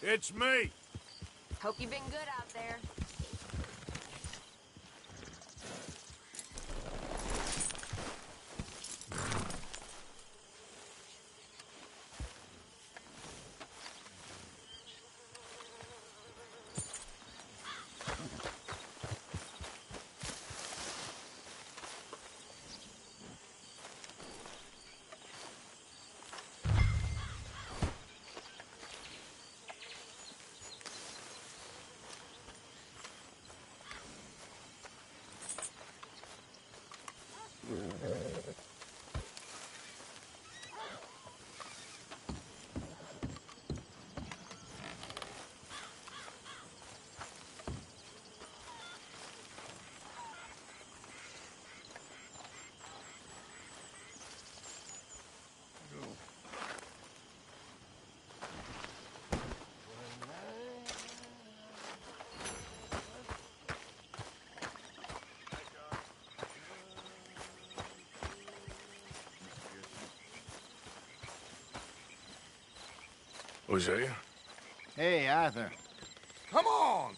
It's me. Hope you've been good out there. Hosea? Hey, Arthur. Come on!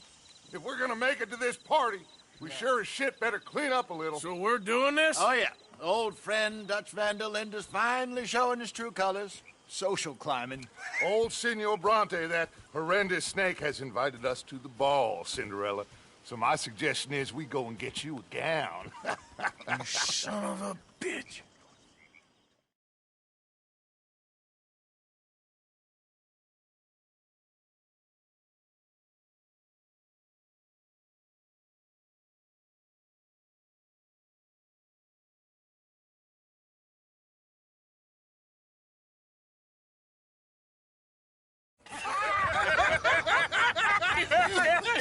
If we're gonna make it to this party, we sure as shit better clean up a little. So we're doing this? Oh, yeah. Old friend Dutch Van der Linde's finally showing his true colors. Social climbing. Old Senor Bronte, that horrendous snake, has invited us to the ball, Cinderella. So my suggestion is we go and get you a gown. You son of a bitch.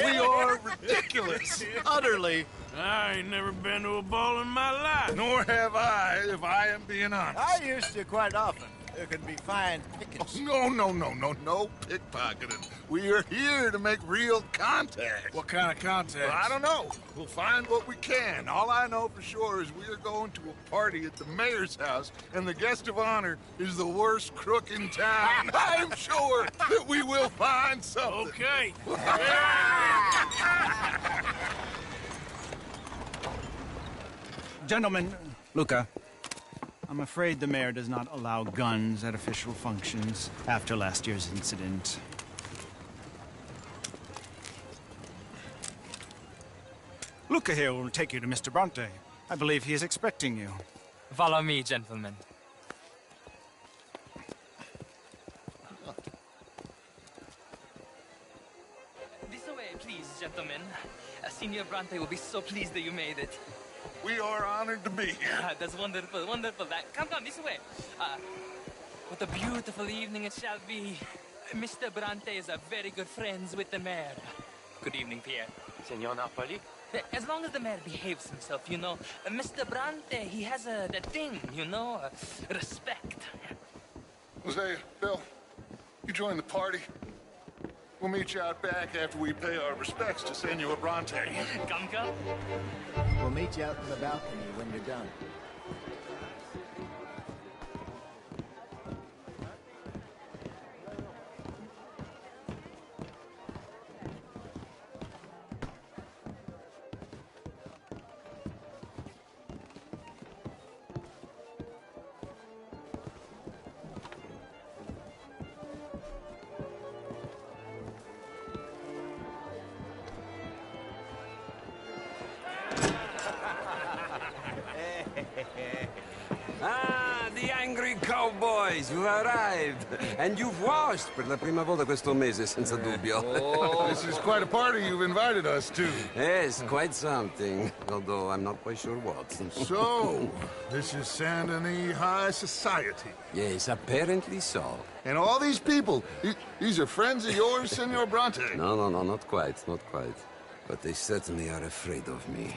We are ridiculous. Utterly. I ain't never been to a ball in my life. Nor have I, if I am being honest. I used to quite often. There can be fine pickings. No pickpocketing. We are here to make real contact. What kind of contact? Well, I don't know. We'll find what we can. All I know for sure is we are going to a party at the mayor's house, and the guest of honor is the worst crook in town. I'm sure that we will find something. Okay. Gentlemen, Luca, I'm afraid the mayor does not allow guns at official functions after last year's incident. Luca here will take you to Mr. Bronte. I believe he is expecting you. Follow me, gentlemen. This way, please, gentlemen. Senior Bronte will be so pleased that you made it. We are honored to be here. That's wonderful, wonderful. Come, this way. What a beautiful evening it shall be. Mr. Bronte is very good friends with the mayor. Good evening, Pierre. Senor Napoli? As long as the mayor behaves himself, you know. Mr. Bronte, he has that thing, you know, respect. Hosea, Bill, you join the party. We'll meet you out back after we pay our respects to Senor Bronte. Come. We'll meet you out in the balcony when you're done. Ah, the angry cowboys, you've arrived. And you've washed per la prima volta questo mese, senza dubbio. This is quite a party you've invited us to. Yes, quite something. Although I'm not quite sure what. So, this is Saint Denis High Society. Yes, apparently so. And all these people, these are friends of yours, Senor Bronte? No, not quite, not quite. But they certainly are afraid of me.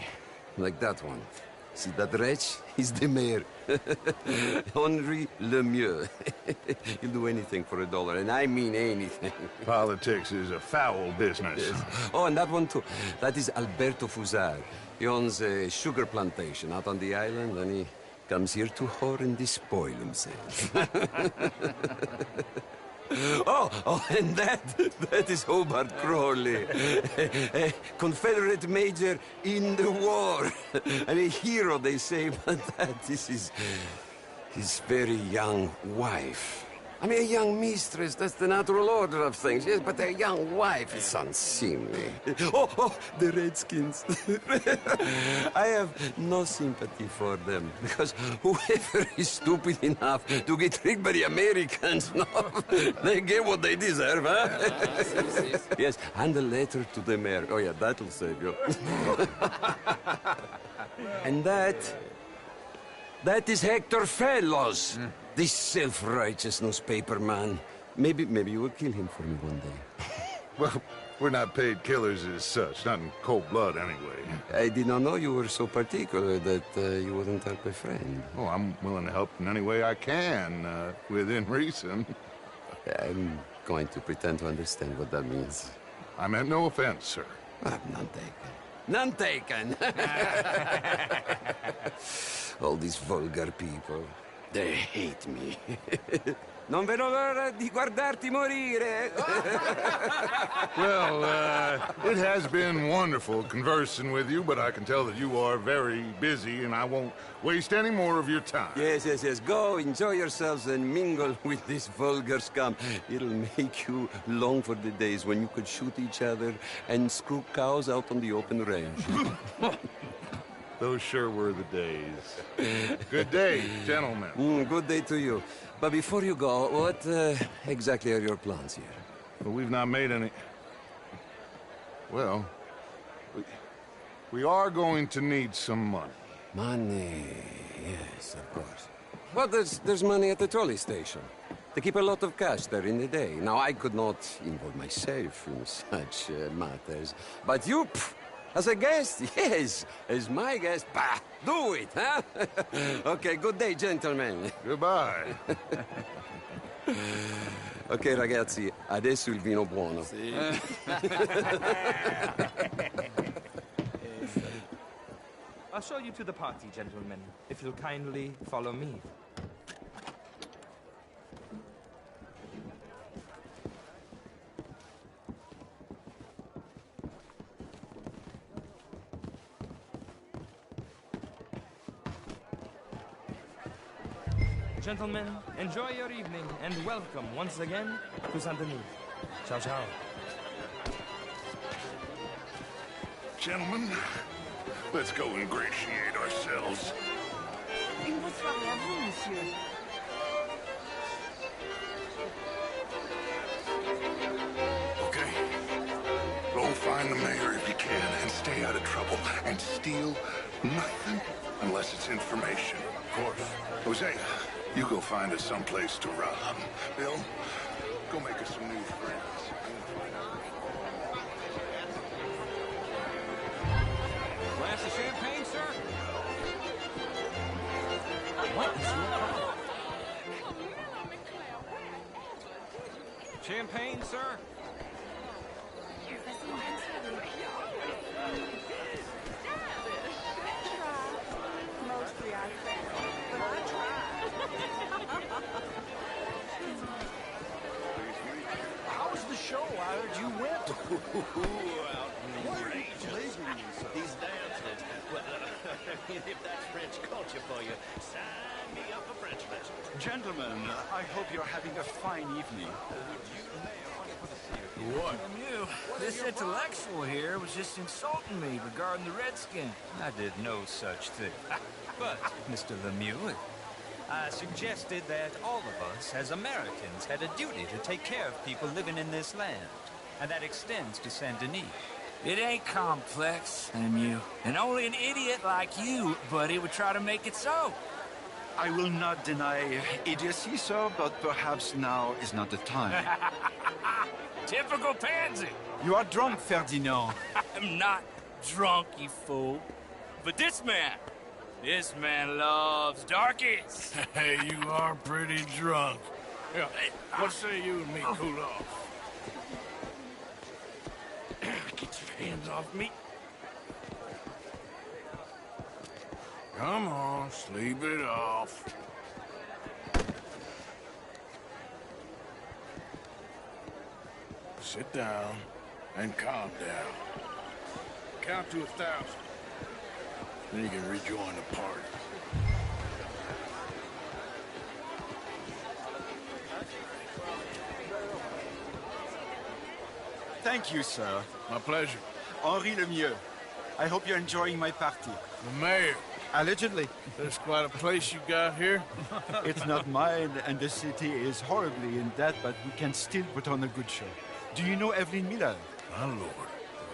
Like that one. See that wretch? He's the mayor. Henri Lemieux. He'll do anything for $1, and I mean anything. Politics is a foul business. Yes. Oh, and that one too. That is Alberto Fusar. He owns a sugar plantation out on the island, and he comes here to whore and despoil himself. Oh, and that is Hobart Crawley. A Confederate major in the war. I mean, hero, they say, but this is his very young wife. I mean, a young mistress, that's the natural order of things, yes, but a young wife is unseemly. Oh, the Redskins. I have no sympathy for them, because whoever is stupid enough to get tricked by the Americans, no, they get what they deserve, huh? Yes, and a letter to the mayor. Oh, yeah, that'll save you. And that is Hector Fellows. This self-righteous newspaper man. Maybe you will kill him for me one day. Well, we're not paid killers as such, not in cold blood anyway. I did not know you were so particular that you wouldn't help a friend. Oh, I'm willing to help in any way I can, within reason. I'm going to pretend to understand what that means. I meant no offense, sir. None taken. None taken! All these vulgar people. They hate me. Non vedo l'ora di guardarti morire. Well, it has been wonderful conversing with you, but I can tell that you are very busy, and I won't waste any more of your time. Yes. Go, enjoy yourselves, and mingle with this vulgar scum. It'll make you long for the days when you could shoot each other and screw cows out on the open range. Those sure were the days. Good day, gentlemen. Good day to you. But before you go, what exactly are your plans here? Well, we've not made any... Well, we are going to need some money. Money, yes, of course. Well, there's money at the trolley station. They keep a lot of cash there in the day. Now, I could not involve myself in such matters. But you... As a guest? Yes. As my guest? Bah! Do it, huh? Okay, good day, gentlemen. Goodbye. Ok, ragazzi, adesso il vino buono. Sì. I'll show you to the party, gentlemen, if you'll kindly follow me. Gentlemen, enjoy your evening, and welcome once again to Saint Denis. Ciao, ciao. Gentlemen, let's go ingratiate ourselves. Une bonne soirée à vous, monsieur. Okay. Go find the mayor if you can, and stay out of trouble. And steal nothing unless it's information, of course. Hosea, you go find us someplace to rob. Bill, go make us some new friends. Glass of champagne, sir? What is your problem? Champagne, sir? Mostly I fail, but I try. How was the show? I heard you went. Outrageous. These dancers. Well, if that's French culture for you, sign me up for French lessons. Gentlemen, I hope you're having a fine evening. What? You, this intellectual here was just insulting me regarding the Redskins. I did no such thing. But, Mr. Lemieux, I suggested that all of us, as Americans, had a duty to take care of people living in this land. And that extends to Saint Denis. It ain't complex, Lemieux. And only an idiot like you, buddy, would try to make it so. I will not deny idiocy, sir, but perhaps now is not the time. Typical pansy. You are drunk, Ferdinand. I'm not drunk, you fool. But this man loves darkies. Hey, you are pretty drunk. Yeah, what say you and me cool off? Get your hands off me. Come on, sleep it off. sit down and calm down. Count to 1,000. Then you can rejoin the party. Thank you, sir. My pleasure. Henri Lemieux. I hope you're enjoying my party. The mayor. Allegedly. There's quite a place you got here. It's not mine, and the city is horribly in debt, but we can still put on a good show. Do you know Evelyn Miller? My lord.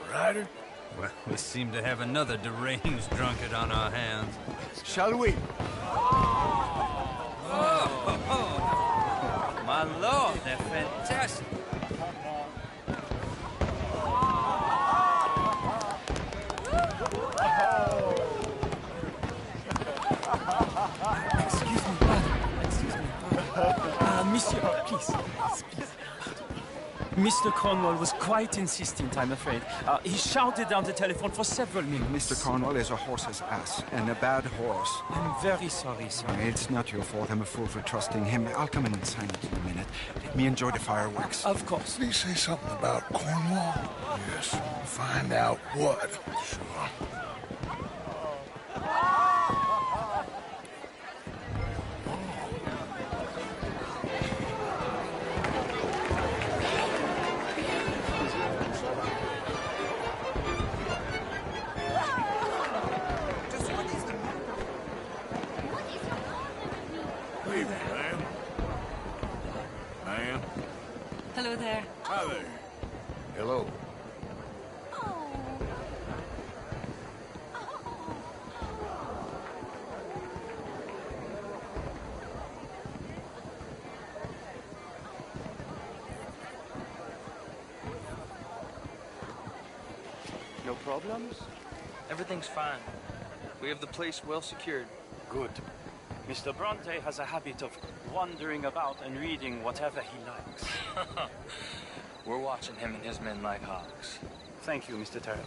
The writer? Well, we seem to have another deranged drunkard on our hands. Shall we? Oh, my lord, they're fantastic. Monsieur, please. Mr. Cornwall was quite insistent, I'm afraid. He shouted down the telephone for several minutes. Mr. Cornwall is a horse's ass, and a bad horse. I'm very sorry, sir. It's not your fault. I'm a fool for trusting him. I'll come in and sign it in a minute. Let me enjoy the fireworks. Of course. Did he say something about Cornwall? Yes. Find out what. Sure. Hello there. Hi there. Hello. No problems? Everything's fine. We have the place well secured. Good. Mr. Bronte has a habit of wandering about and reading whatever he likes. We're watching him and his men like hawks. Thank you, Mr. Terrell.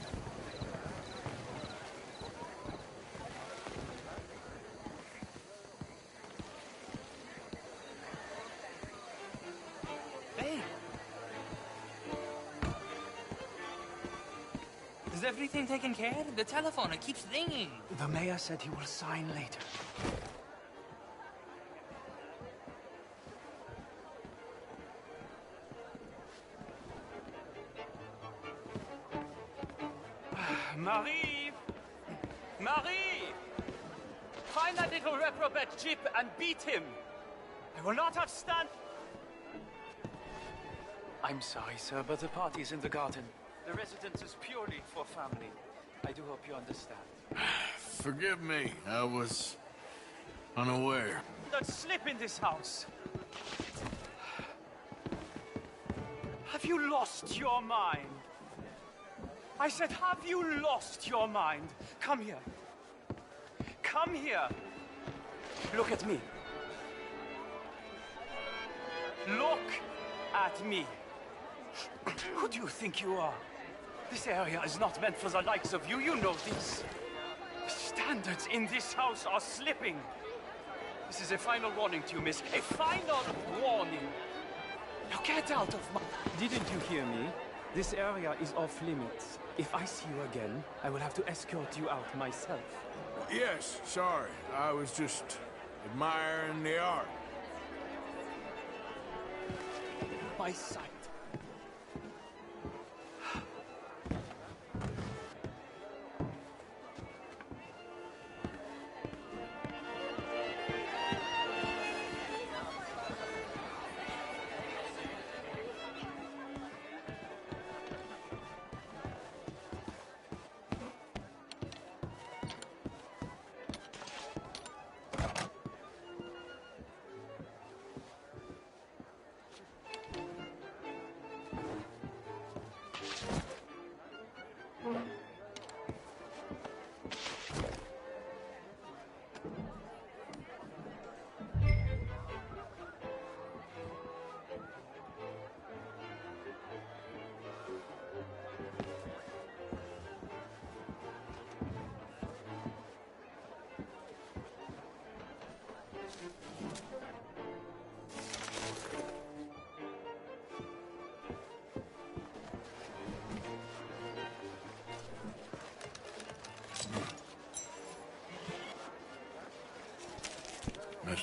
Hey! Is everything taken care of? The telephone, it keeps ringing. The mayor said he will sign later. Marie! Marie! Find that little reprobate Jip and beat him! I will not have stand... I'm sorry, sir, but the party's in the garden. The residence is purely for family. I do hope you understand. Forgive me. I was unaware. Don't slip in this house! Have you lost your mind? I said, have you lost your mind? Come here. Come here. Look at me. Look at me. Who do you think you are? This area is not meant for the likes of you. You know this. The standards in this house are slipping. This is a final warning to you, miss. A final warning. Now get out of my... Didn't you hear me? This area is off limits. If I see you again, I will have to escort you out myself. Yes, sorry. I was just admiring the art. My sight.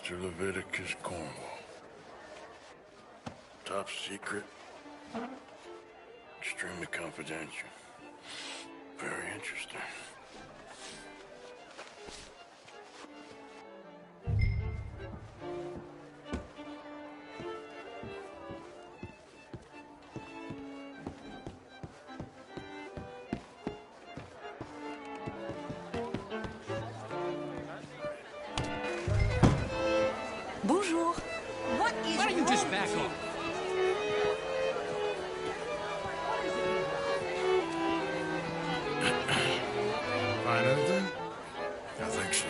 Mr. Leviticus Cornwall. Top secret. Extremely confidential. Very interesting. Bonjour. What is Why don't you just back off? Find anything? I think so.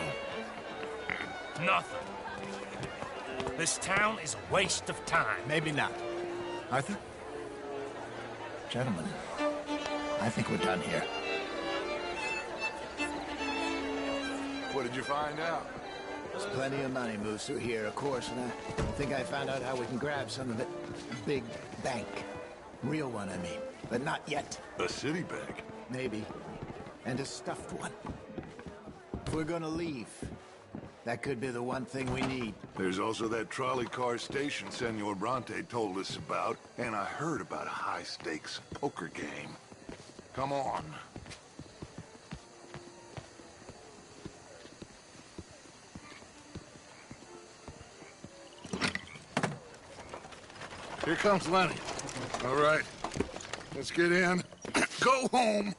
Nothing. This town is a waste of time. Maybe not. Arthur? Gentlemen, I think we're done here. What did you find out? There's plenty of money moves through here, of course, and I think I found out how we can grab some of it. A big bank. Real one, I mean. But not yet. A city bank? Maybe. And a stuffed one. If we're gonna leave, that could be the one thing we need. There's also that trolley car station Senor Bronte told us about, and I heard about a high-stakes poker game. Come on. Here comes Lenny. All right, let's get in. Go home.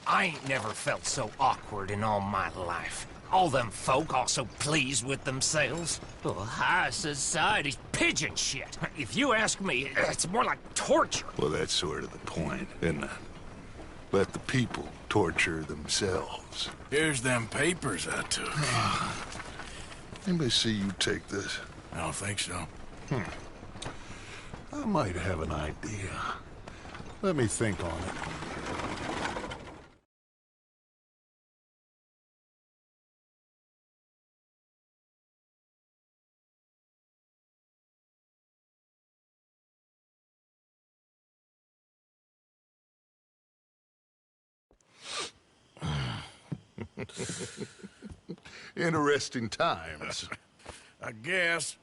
I ain't never felt so awkward in all my life. All them folk all so pleased with themselves. Oh, high society's pigeon shit. If you ask me, it's more like torture. Well, that's sort of the point, isn't it? Let the people torture themselves. Here's them papers I took. Anybody see you take this? I don't think so. I might have an idea. Let me think on it. Interesting times. I guess.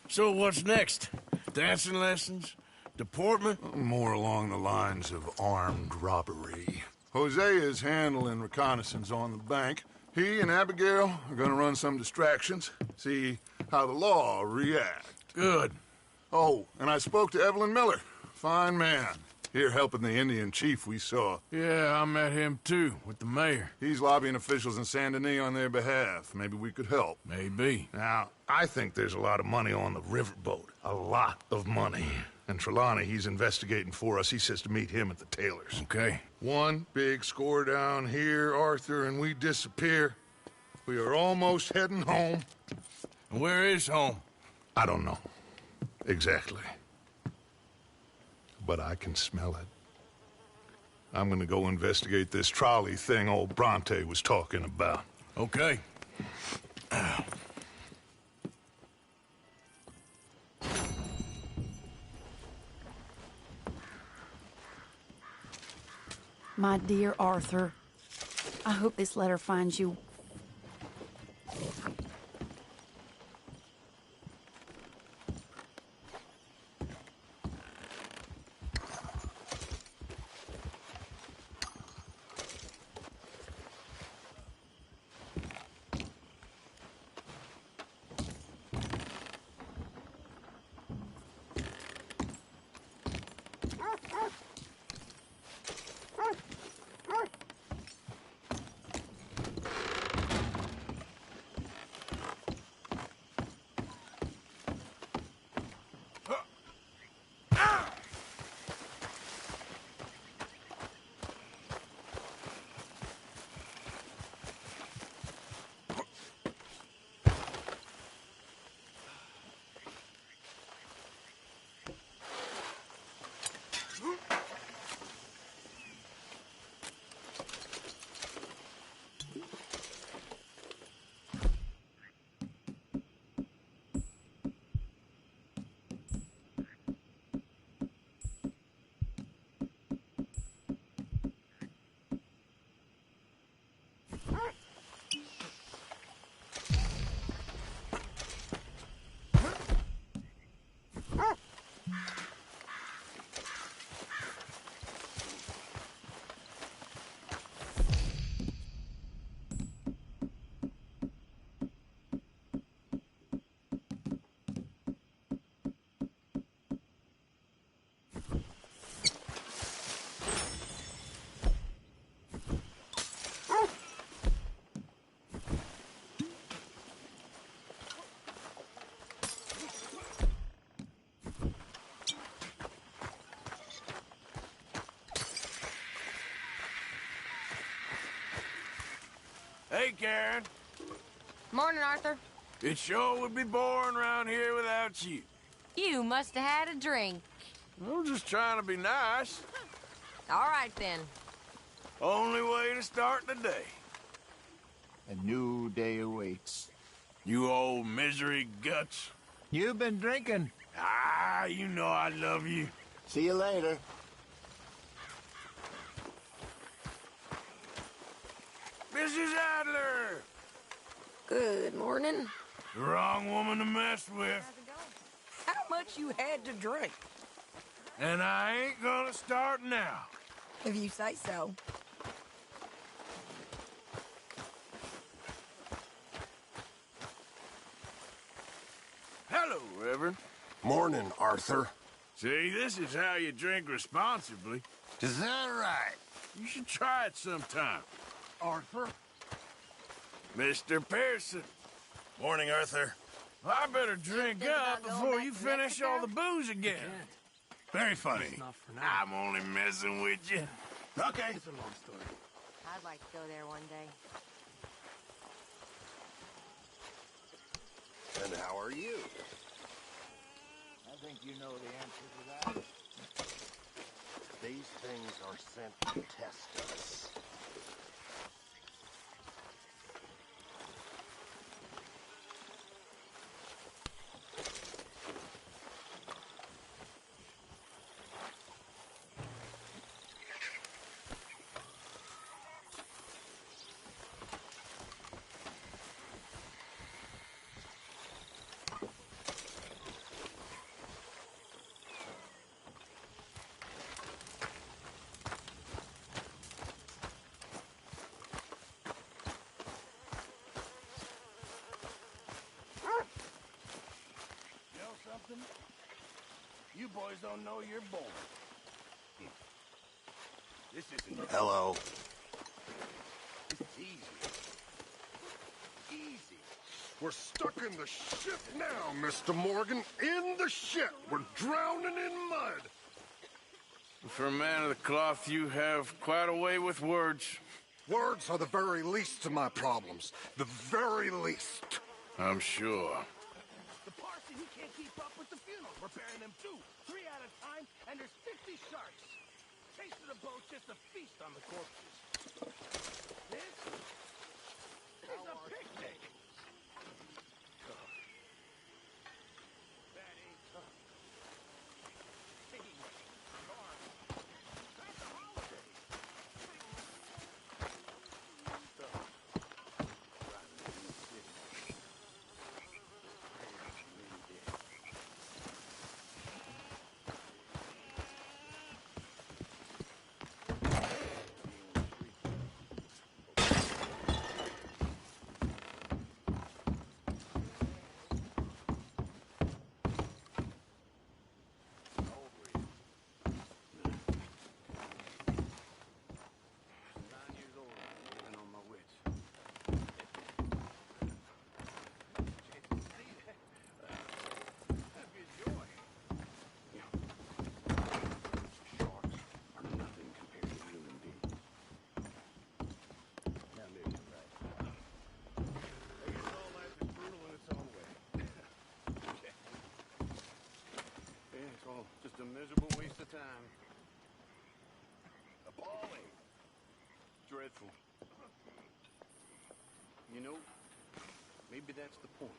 So what's next? Dancing lessons? Deportment? More along the lines of armed robbery. Hosea is handling reconnaissance on the bank. He and Abigail are gonna run some distractions, see how the law reacts. Good. Oh, and I spoke to Evelyn Miller. Fine man. Here helping the Indian chief we saw. Yeah, I met him too, with the mayor. He's lobbying officials in Saint Denis on their behalf. Maybe we could help. Maybe. Now, I think there's a lot of money on the riverboat. A lot of money. And Trelawney, he's investigating for us. He says to meet him at the Taylors. Okay. One big score down here, Arthur, and we disappear. We are almost heading home. Where is home? I don't know. Exactly. But I can smell it. I'm gonna go investigate this trolley thing old Bronte was talking about. Okay. My dear Arthur, I hope this letter finds you. Hey, Karen. Morning, Arthur. It sure would be boring around here without you. You must have had a drink. I'm just trying to be nice. All right, then. Only way to start the day. A new day awaits. You old misery guts. You've been drinking. Ah, you know I love you. See you later. Mrs. Adler! Good morning. The wrong woman to mess with. How much you had to drink? And I ain't gonna start now. If you say so. Hello, Reverend. Morning, Arthur. See, this is how you drink responsibly. Is that right? You should try it sometime. Arthur? Mr. Pearson. Morning, Arthur. I better drink up before you finish all the booze again. Very funny. I'm only messing with you. Okay. It's a long story. I'd like to go there one day. And how are you? I think you know the answer to that. These things are sent to test us. You boys don't know you're born. This isn't... Hello. It's easy. Easy. We're stuck in the ship now, Mr. Morgan. In the ship. We're drowning in mud. For a man of the cloth, you have quite a way with words. Words are the very least of my problems. The very least. I'm sure. The parson, he can't keep up with the funeral. We're burying them too. 3 at a time, and there's 50 sharks. Taste of the boat's just a feast on the corpses. This is a picnic. That ain't tough. Hey, Lord. That's a holiday. Just a miserable waste of time. Appalling. Dreadful. You know, maybe that's the point.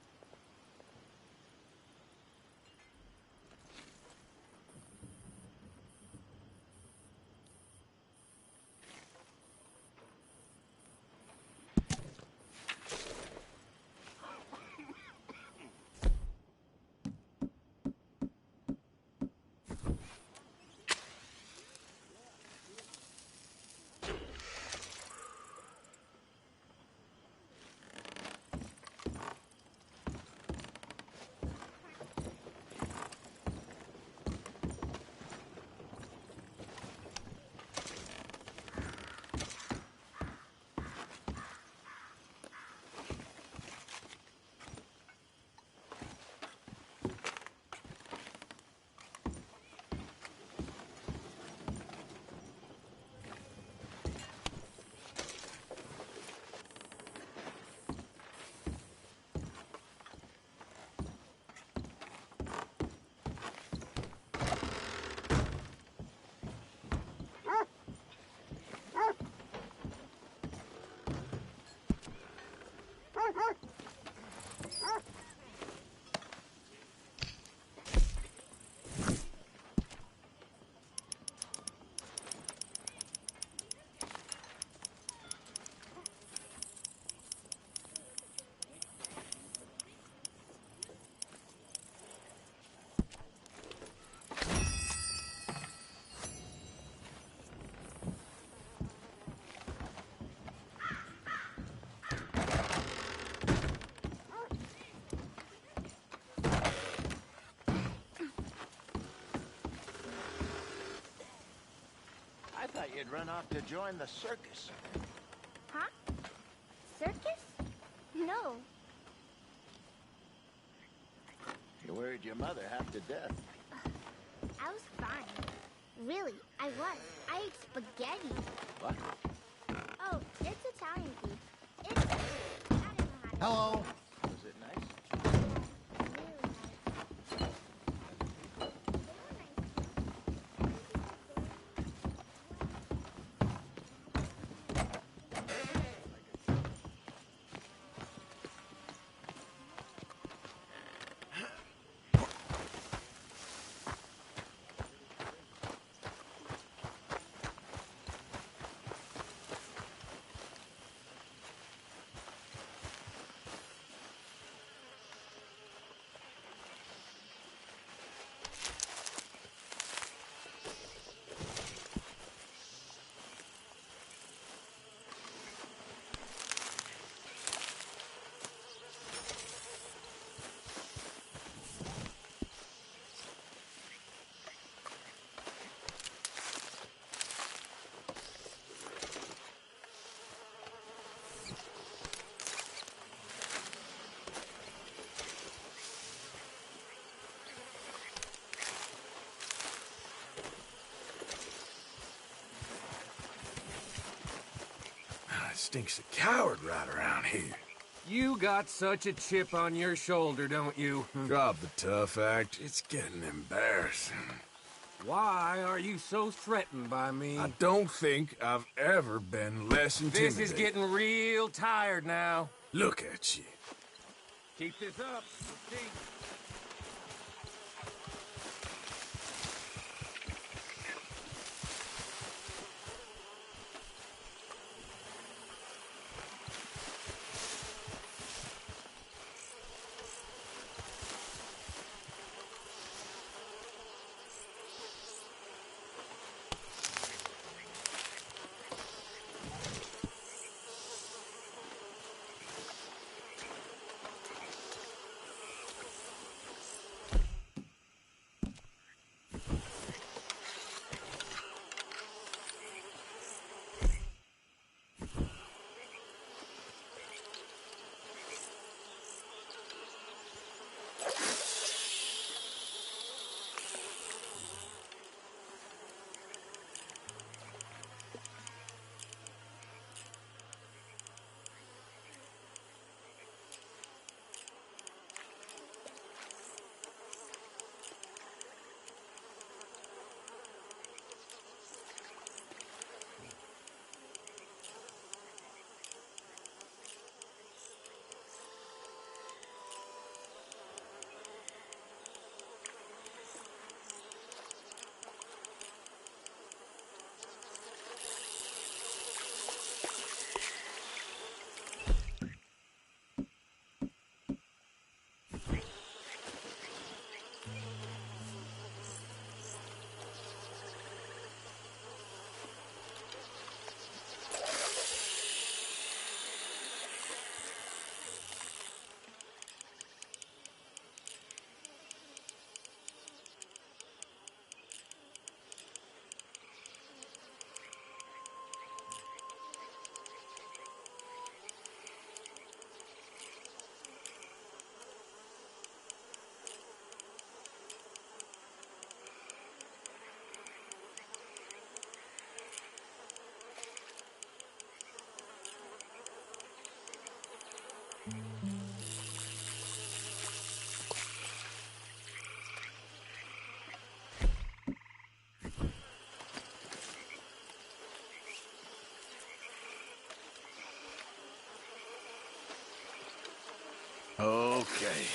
you'd run off to join the circus. Huh? Circus? No. You worried your mother half to death. I was fine. Really, I was. I ate spaghetti. What? Oh, it's Italian food. It's... I don't know how to... Hello. Was it nice? Stinks of coward right around here. You got such a chip on your shoulder, don't you? Drop the tough act. It's getting embarrassing. Why are you so threatened by me? I don't think I've ever been less intimidated. This is getting real tired now. Look at you. Keep this up. See? Okay.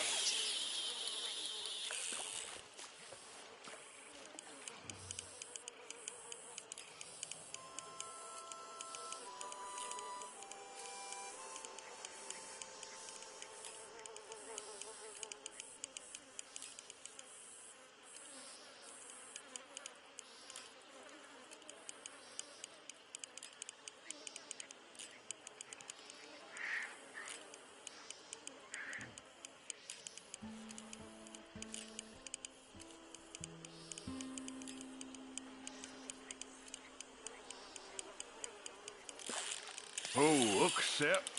Oh, accept.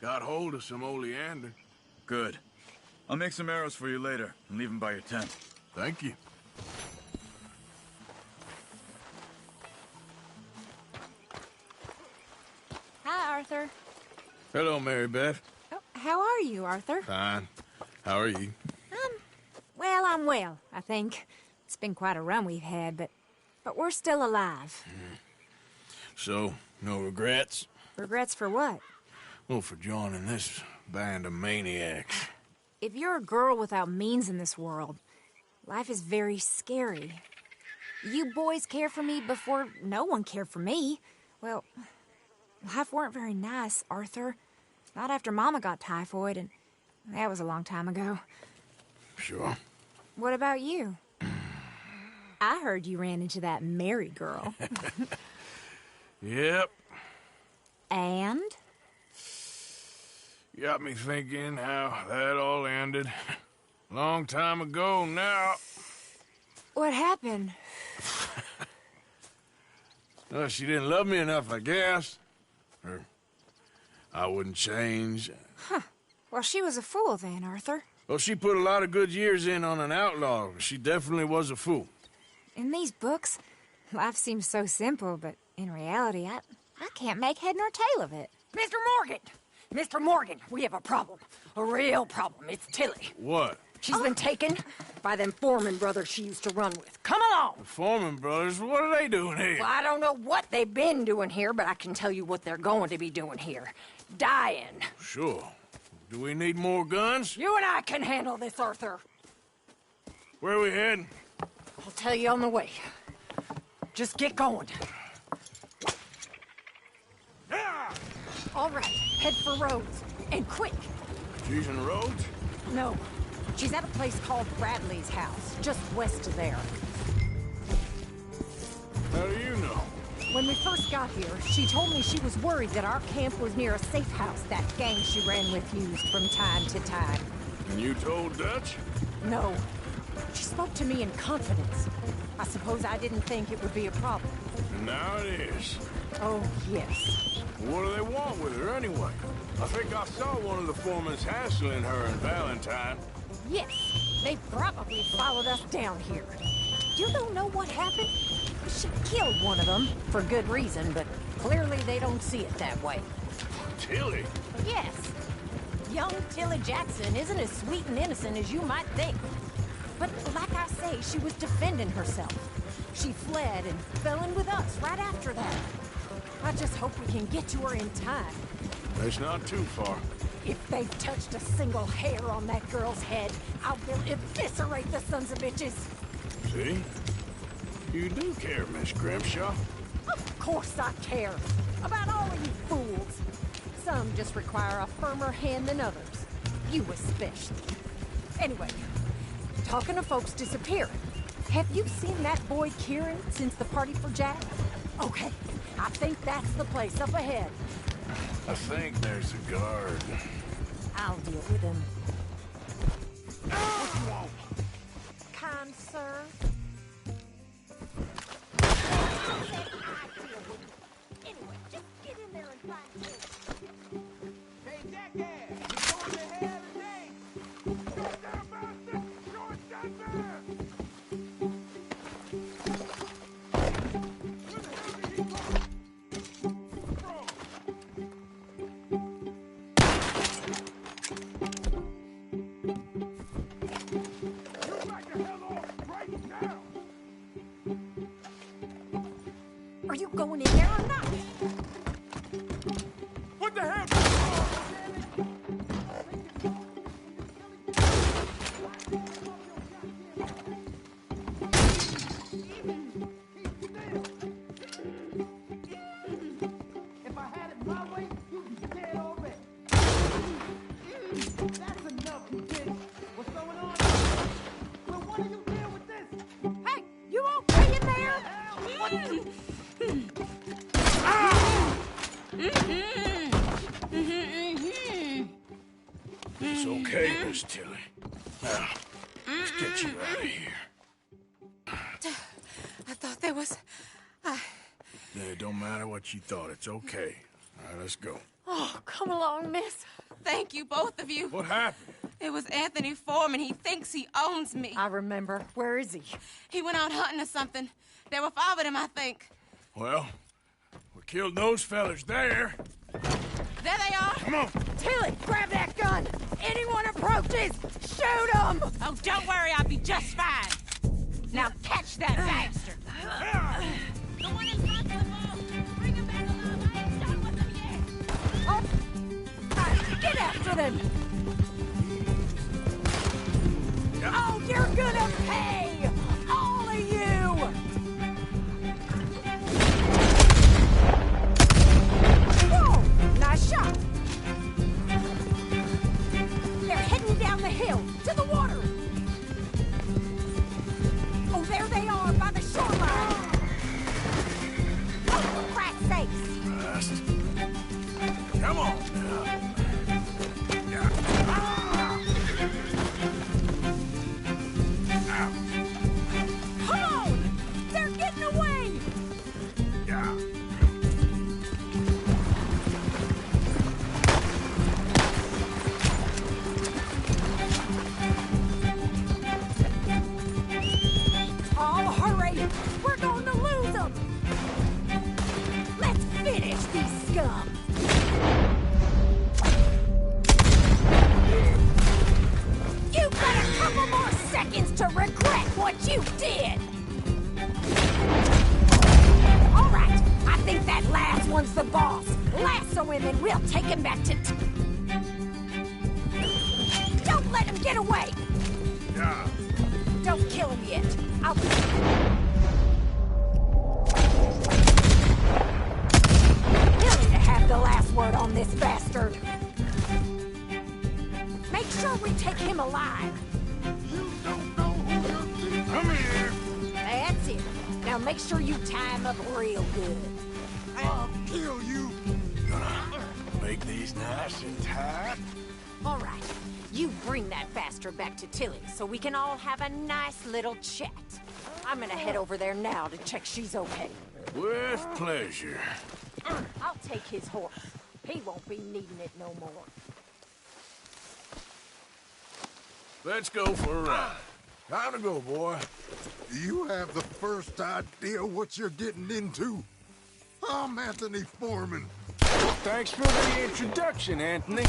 Got hold of some oleander. Good. I'll make some arrows for you later and leave them by your tent. Thank you. Hi, Arthur. Hello, Mary Beth. Oh, how are you, Arthur? Fine. How are you? Well, I'm well, I think. It's been quite a run we've had, but we're still alive. So, no regrets? Regrets for what? Well, for joining this band of maniacs. If you're a girl without means in this world, life is very scary. You boys cared for me before no one cared for me. Well, life weren't very nice, Arthur. Not after Mama got typhoid, and that was a long time ago. Sure. What about you? I heard you ran into that Mary girl. Yep. And? Got me thinking how that all ended. Long time ago now. What happened? Well, she didn't love me enough, I guess. Or I wouldn't change. Huh. Well, she was a fool then, Arthur. Well, she put a lot of good years in on an outlaw. She definitely was a fool. In these books, life seems so simple, but in reality, I can't make head nor tail of it. Mr. Morgan! Mr. Morgan, we have a problem. A real problem. It's Tilly. What? She's been taken by them Foreman brothers she used to run with. Come along! The Foreman brothers? What are they doing here? Well, I don't know what they've been doing here, but I can tell you what they're going to be doing here. Dying. Sure. Do we need more guns? You and I can handle this, Arthur. Where are we heading? I'll tell you on the way. Just get going. All right, head for Rhodes. And quick. She's in Rhodes? No. She's at a place called Bradley's house, just west of there. How do you know? When we first got here, she told me she was worried that our camp was near a safe house that gang she ran with used from time to time. And you told Dutch? No. She spoke to me in confidence. I suppose I didn't think it would be a problem. And now it is. Oh, yes. What do they want with her anyway? I think I saw one of the foremans hassling her and Valentine. Yes, they probably followed us down here. You don't know what happened? She killed one of them, for good reason, but clearly they don't see it that way. Tilly? Yes. Young Tilly Jackson isn't as sweet and innocent as you might think. But like I say, she was defending herself. She fled and fell in with us right after that. I just hope we can get to her in time. It's not too far. If they've touched a single hair on that girl's head, I will eviscerate the sons of bitches. See? You do care, Miss Grimshaw. Of course I care. About all of you fools. Some just require a firmer hand than others. You especially. Anyway, talking of folks disappearing. Have you seen that boy Kieran since the party for Jack? Okay, I think that's the place up ahead. I think there's a guard. I'll deal with him. What you want? Kind sir? Anyway, just get in there and find him. Hey, jackass! You're going to hell today! Short down, bastard! Short down there! Where the hell did he go? Bro! You back the hell off right now! Are you going in there or not? What the hell? If I had it my way, you'd be dead already. That's enough, you bitch. What's going on? Well, why do you deal with this? Hey, you okay in there? What? It's okay, Miss Tilly. Now, let's get you out of here. I thought there was... Yeah, it don't matter what you thought. It's okay. All right, let's go. Oh, come along, miss. Thank you, both of you. What happened? It was Anthony Foreman. He thinks he owns me. I remember. Where is he? He went out hunting or something. There were 5 of them, I think. Well, we killed those fellas there. There they are. Come on. Tilly, grab that gun! Anyone approaches, shoot them! Oh, don't worry, I'll be just fine. Now catch that bastard! The one in front of the boat. Bring him back alive. I ain't done with them yet. Oh, get after them! Oh, you're gonna pay! All of you! Whoa! Nice shot! They're heading down the hill, to the water! Oh, there they are, by the shoreline! Oh, for crack's sakes! Fast. Come on. Come on! They're getting away! Yeah. Oh, hurry! We're going to lose them! Let's finish these scum! You've got a couple more seconds to regret what you did! All right, I think that last one's the boss. Lasso him and we'll take him back to... Don't let him get away! Yeah. Don't kill him yet. I'll... He'll need to have the last word on this bastard. Make sure we take him alive. You don't know who you're... Come here. That's it. Now make sure you tie him up real good. I'll kill you. Gonna make these nice and tight. All right. You bring that bastard back to Tilly so we can all have a nice little chat. I'm gonna head over there now to check she's okay. With pleasure. I'll take his horse. He won't be needing it no more. Let's go for a ride. Time to go, boy. Do you have the first idea what you're getting into? I'm Anthony Foreman. Thanks for the introduction, Anthony.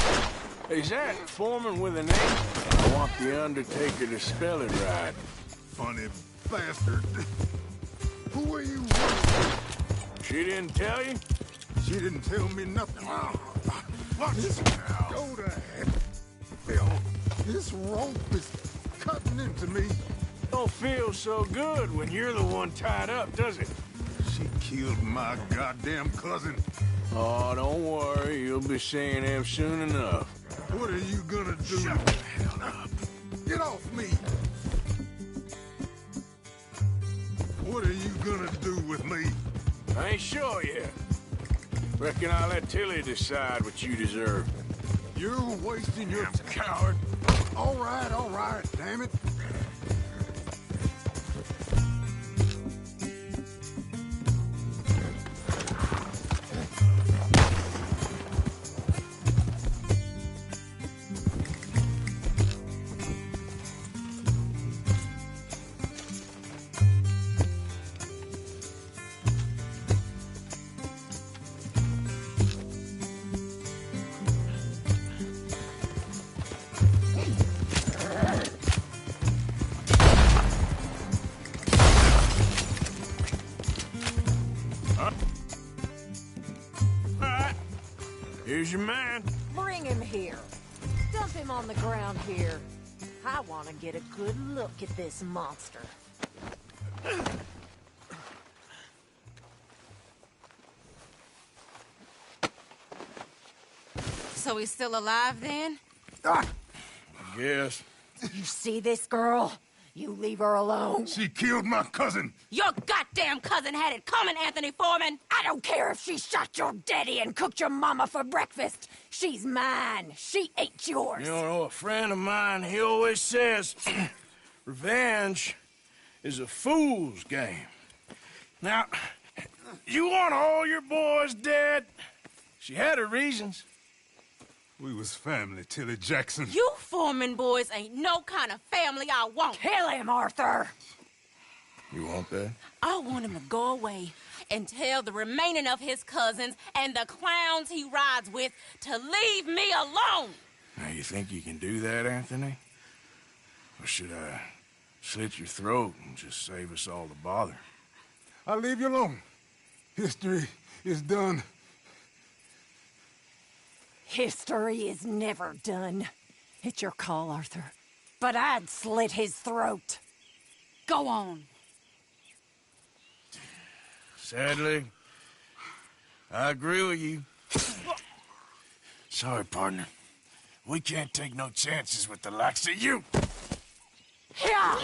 Is that Foreman with a name? I want the Undertaker to spell it right. Funny bastard. Who are you with? She didn't tell you? She didn't tell me nothing. Watch this. Go to hell. This rope is cutting into me. Don't feel so good when you're the one tied up, does it? She killed my goddamn cousin. Oh, don't worry. You'll be seeing him soon enough. What are you gonna do? Shut the hell up. Get off me. What are you gonna do with me? I ain't sure yet. Reckon I'll let Tilly decide what you deserve. You're wasting your... coward. All right, damn it. Here's your man. Bring him here. Dump him on the ground here. I want to get a good look at this monster. So he's still alive then? I guess. You see this girl? You leave her alone. She killed my cousin. Your goddamn cousin had it coming, Anthony Foreman! I don't care if she shot your daddy and cooked your mama for breakfast. She's mine. She ate yours. You know, a friend of mine, he always says, revenge is a fool's game. Now, you want all your boys dead? She had her reasons. We was family, Tilly Jackson. You Foreman boys ain't no kind of family I want. Kill him, Arthur! You want that? I want him to go away and tell the remaining of his cousins and the clowns he rides with to leave me alone. Now, you think you can do that, Anthony? Or should I slit your throat and just save us all the bother? I'll leave you alone. History is done. History is never done. It's your call, Arthur. But I'd slit his throat. Go on. Sadly, I agree with you. Sorry, partner. We can't take no chances with the likes of you. Yeah!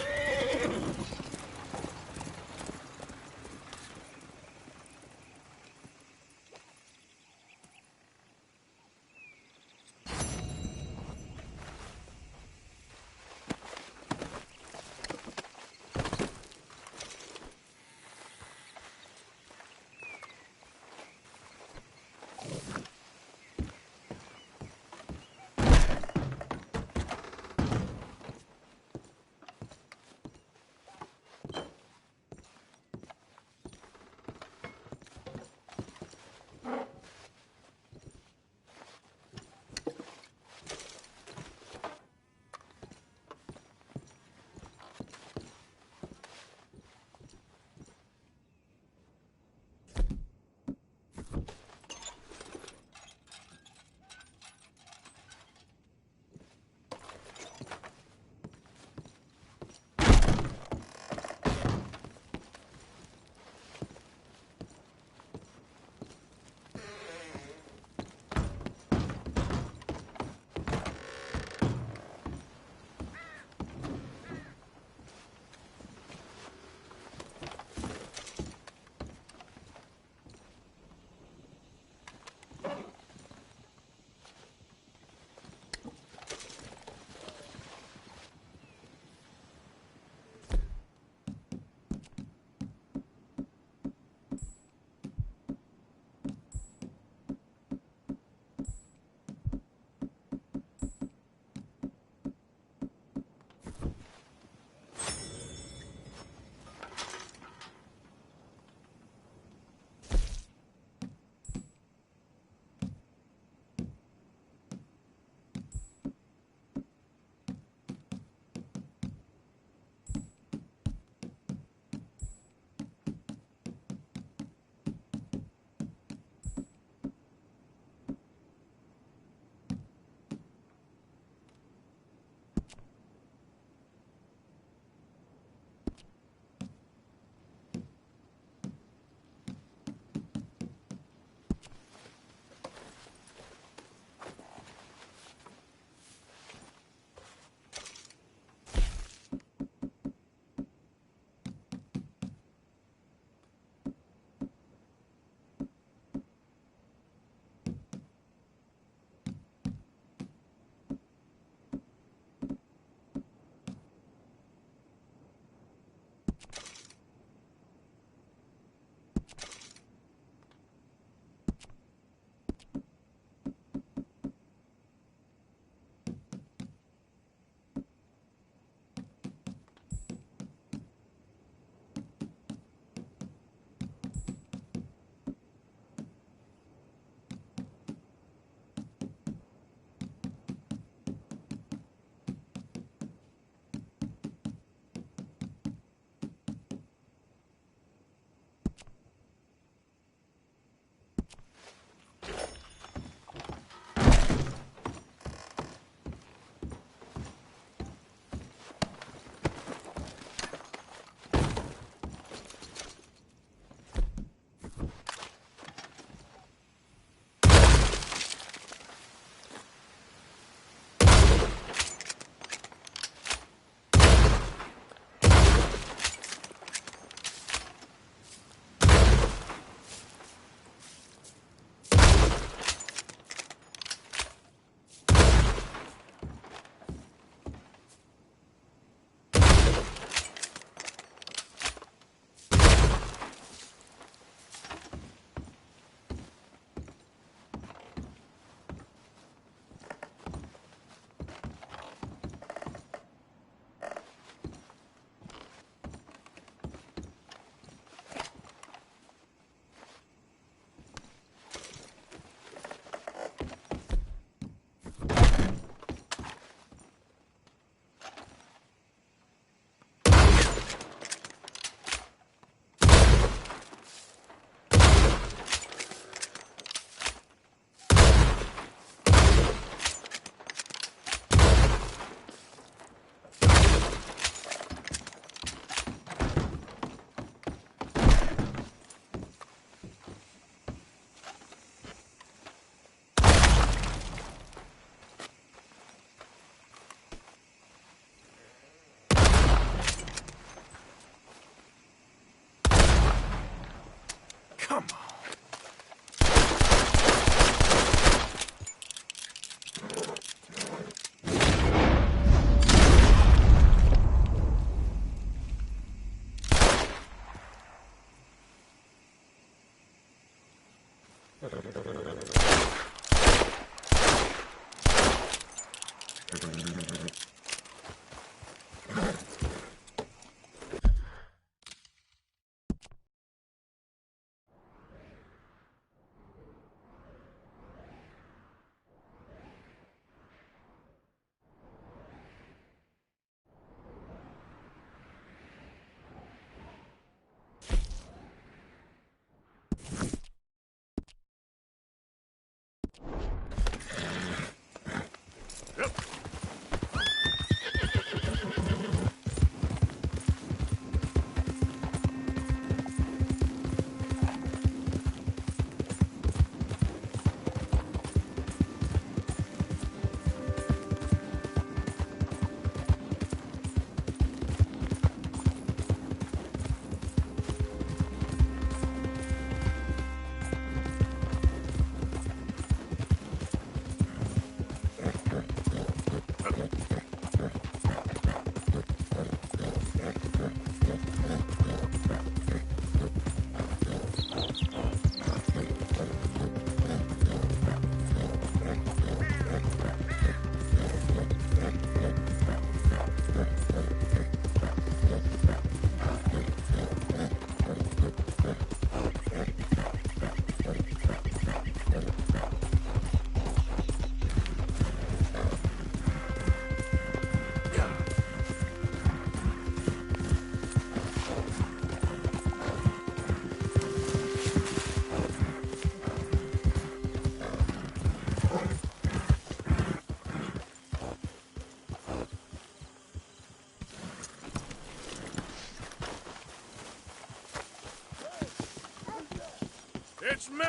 It's me!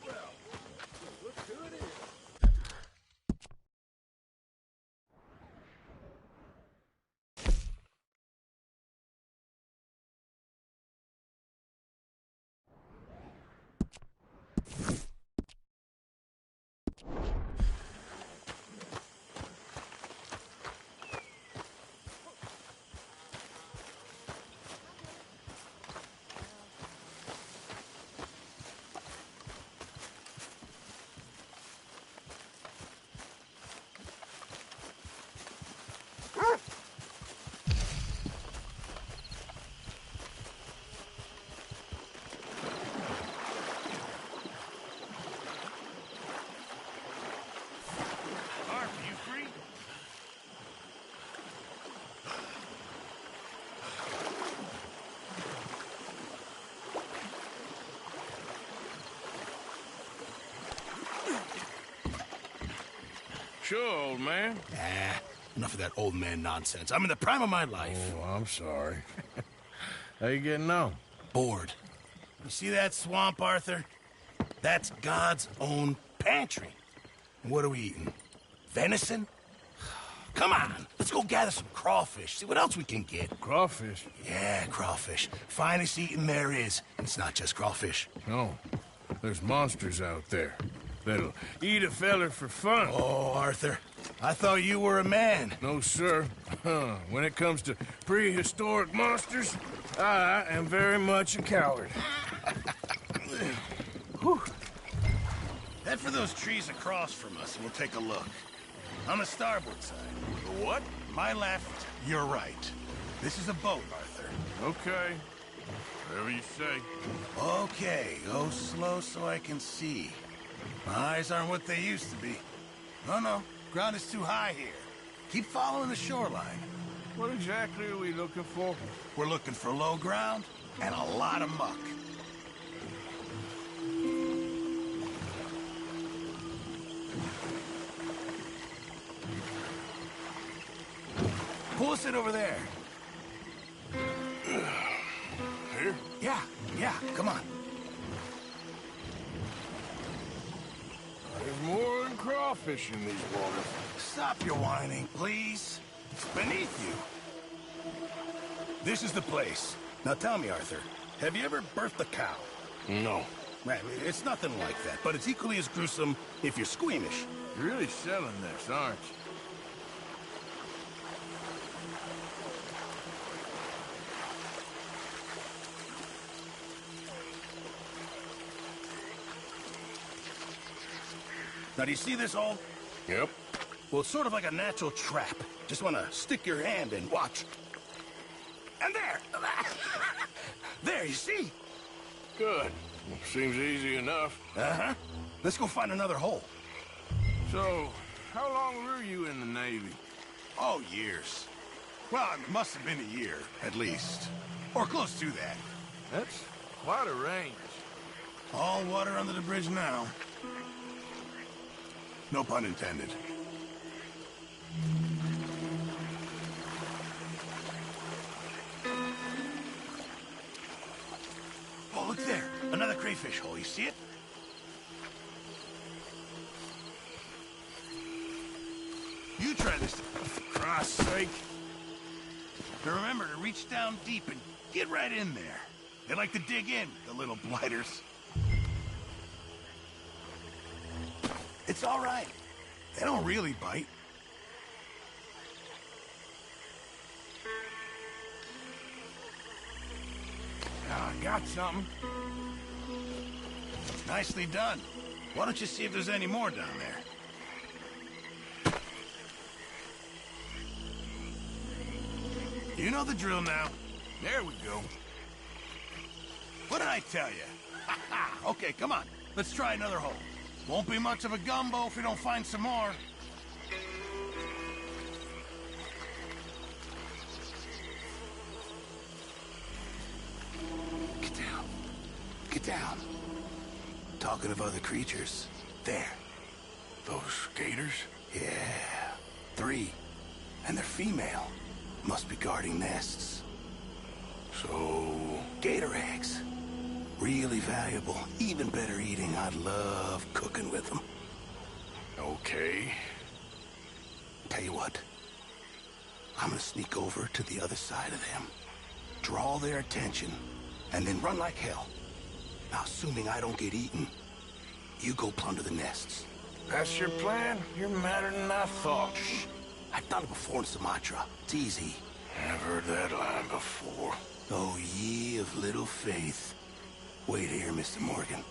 Well, look who it is. Sure, old man. Enough of that old man nonsense. I'm in the prime of my life. Oh, I'm sorry. How you getting on? Bored. You see that swamp, Arthur? That's God's own pantry. And what are we eating? Venison? Come on, let's go gather some crawfish. See what else we can get. Crawfish? Yeah, crawfish. Finest eating there is. And it's not just crawfish. No. There's monsters out there that'll eat a feller for fun. Oh, Arthur. I thought you were a man. No, sir. When it comes to prehistoric monsters, I am very much a coward. Head for those trees across from us and we'll take a look. On the starboard side. The what? My left, your right. This is a boat, Arthur. Okay. Whatever you say. Okay, go slow so I can see. My eyes aren't what they used to be. No, ground is too high here. Keep following the shoreline. What exactly are we looking for? We're looking for low ground and a lot of muck. Pull us in over there. Here? Yeah, come on. There's more than crawfish in these waters. Stop your whining, please. It's beneath you. This is the place. Now tell me, Arthur, have you ever birthed a cow? No. Well, it's nothing like that, but it's equally as gruesome if you're squeamish. You're really selling this, aren't you? Now, do you see this hole? Yep. Well, it's sort of like a natural trap. Just want to stick your hand in. Watch. And there! There, you see? Good. Seems easy enough. Uh-huh. Let's go find another hole. So, how long were you in the Navy? Oh, years. Well, it must have been a year, at least. Or close to that. That's quite a range. All water under the bridge now. No pun intended. Oh, look there. Another crayfish hole. You see it? You try this, for Christ's sake. Now remember to reach down deep and get right in there. They like to dig in, the little blighters. It's all right. They don't really bite. I got something. Nicely done. Why don't you see if there's any more down there? You know the drill now. There we go. What did I tell you? Okay, come on. Let's try another hole. Won't be much of a gumbo if we don't find some more. Get down. Get down. Talking of other creatures. There. Those gators? Yeah. 3. And they're female. Must be guarding nests. So... Gator eggs. Really valuable. Even better eating. I love cooking with them. Okay. Tell you what. I'm gonna sneak over to the other side of them. Draw their attention. And then run like hell. Now, assuming I don't get eaten, you go plunder the nests. That's your plan? You're madder than I thought. Shh. I've done it before in Sumatra. It's easy. I've heard that line before. Oh, ye of little faith. Wait here, Mr. Morgan.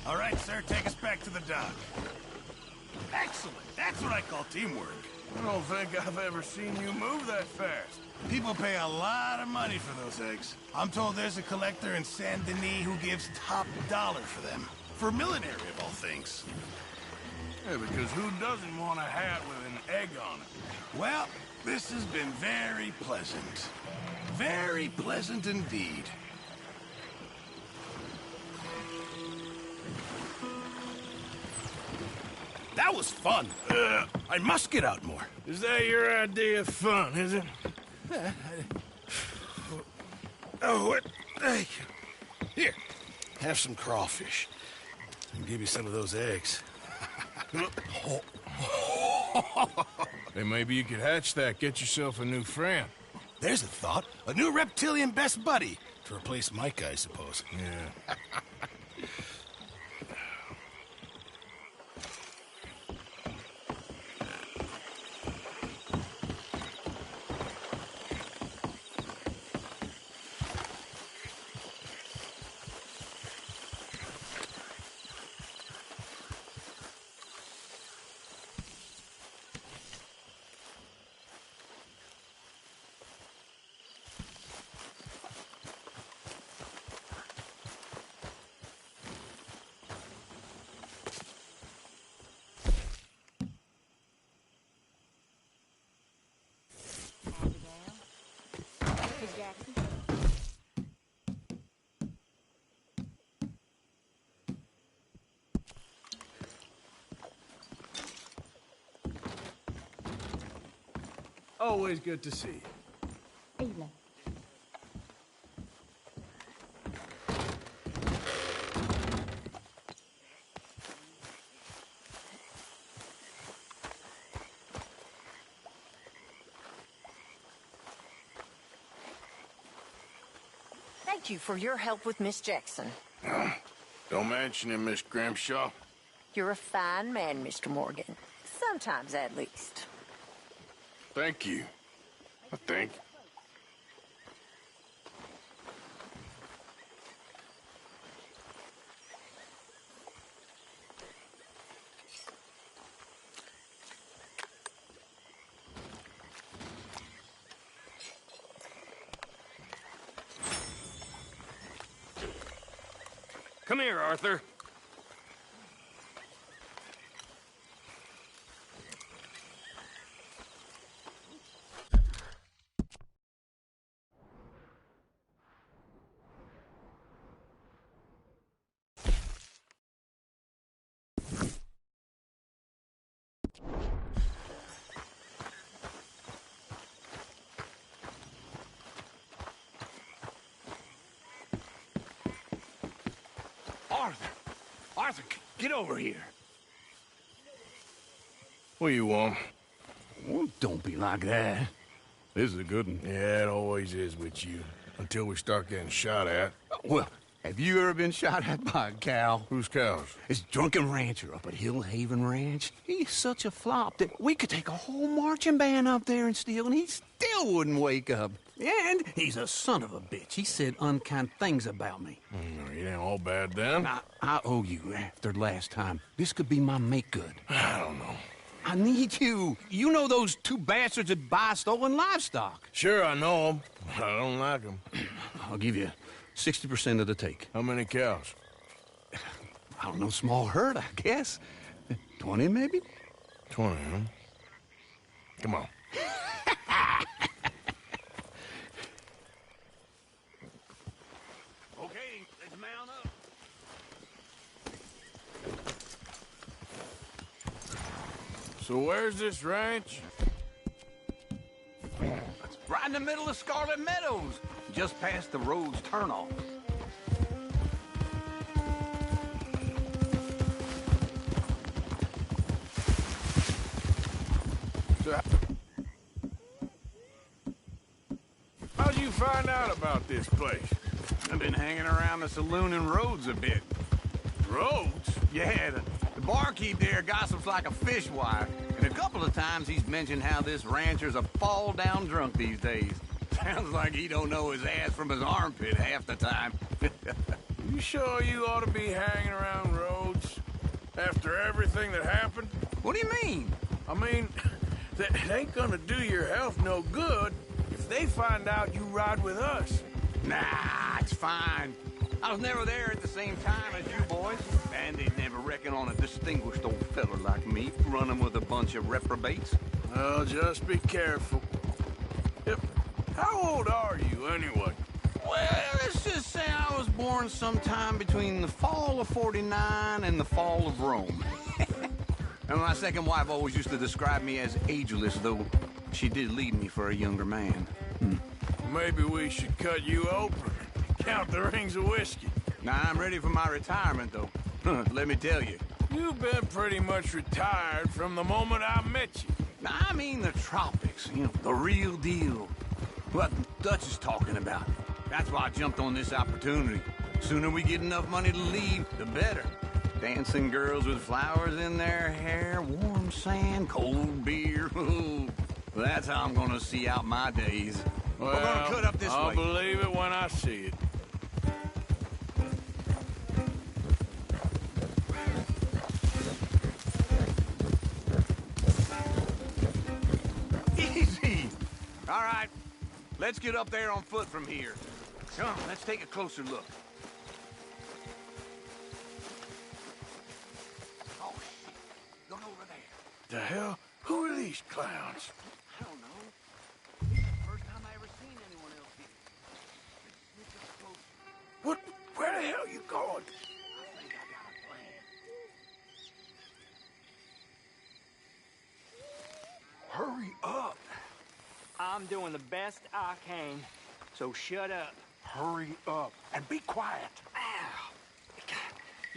All right, sir, take us back to the dock. Excellent. That's what I call teamwork. I don't think I've ever seen you move that fast. People pay a lot of money for those eggs. I'm told there's a collector in Saint Denis who gives top dollar for them. For millinery, of all things. Yeah, because who doesn't want a hat with an egg on it? Well, this has been very pleasant. Very pleasant indeed. That was fun. I must get out more. Is that your idea of fun, is it? Oh, hey. Here, have some crawfish. I'll give you some of those eggs. Hey, maybe you could hatch that, get yourself a new friend. There's a thought. A new reptilian best buddy. To replace Mike, I suppose. Yeah. Always good to see you. Evening. Thank you for your help with Miss Jackson. Don't mention it, Miss Grimshaw. You're a fine man, Mr. Morgan. Sometimes, at least. Thank you, I think. Come here, Arthur. Arthur, get over here. What do you want? Oh, don't be like that. This is a good one. Yeah, it always is with you. Until we start getting shot at. Well, have you ever been shot at by a cow? Whose cows? This drunken rancher up at Hill Haven Ranch. He's such a flop that we could take a whole marching band up there and steal, and he still wouldn't wake up. And he's a son of a bitch. He said unkind things about me. He ain't all bad then. I owe you after last time. This could be my make-good. I don't know. I need you. You know those two bastards that buy stolen livestock. Sure, I know them. I don't like them. I'll give you 60% of the take. How many cows? I don't know, small herd, I guess. 20, maybe? 20, huh? Come on. Okay, let's mount up. So where's this ranch? It's right in the middle of Scarlet Meadows, just past the road's turnoff. So, how'd you find out about this place? I've been hanging around the saloon and roads a bit. Roads? Yeah, the barkeep there gossips like a fishwife. And a couple of times he's mentioned how this rancher's a fall-down drunk these days. Sounds like he don't know his ass from his armpit half the time. You sure you ought to be hanging around roads after everything that happened? What do you mean? I mean, that ain't gonna do your health no good if they find out you ride with us. Nah, it's fine. I was never there at the same time as you boys. And they'd never reckon on a distinguished old fella like me running with a bunch of reprobates. Well, just be careful. How old are you, anyway? Well, let's just say I was born sometime between the fall of '49 and the fall of Rome. And my second wife always used to describe me as ageless, though she did leave me for a younger man. Maybe we should cut you open. Count the rings of whiskey. Now, I'm ready for my retirement, though. Let me tell you. You've been pretty much retired from the moment I met you. I mean the tropics, you know, the real deal. What Dutch is talking about. That's why I jumped on this opportunity. Sooner we get enough money to leave, the better. Dancing girls with flowers in their hair, warm sand, cold beer. That's how I'm gonna see out my days. Well, We're gonna cut up this I'll way. believe it when I see it. Easy. All right, let's get up there on foot from here. Come on, let's take a closer look. Oh, shit. Look over there. The hell? Who are these clowns? I don't know. This is the first time I ever seen anyone else here. Let's sneak up closer. What? Where the hell you going? I think I got a plan. Hurry up. I'm doing the best I can, so shut up. Hurry up and be quiet.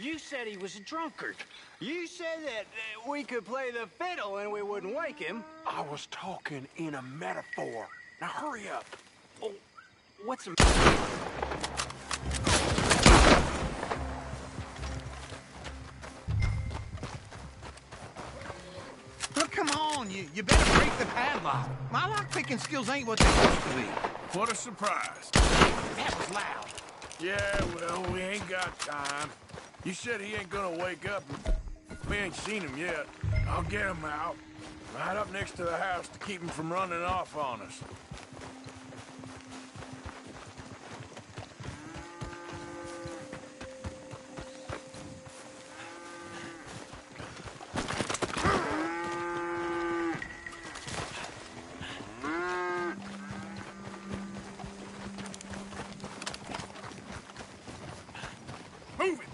You said he was a drunkard. You said that we could play the fiddle and we wouldn't wake him. I was talking in a metaphor. Now hurry up. Oh, what's the... Look, come on, you better break the padlock. My lock-picking skills ain't what they used to be. What a surprise. That was loud. Yeah, well, we ain't got time. You said he ain't gonna wake up. We ain't seen him yet. I'll get him out. Right up next to the house to keep him from running off on us. Move it!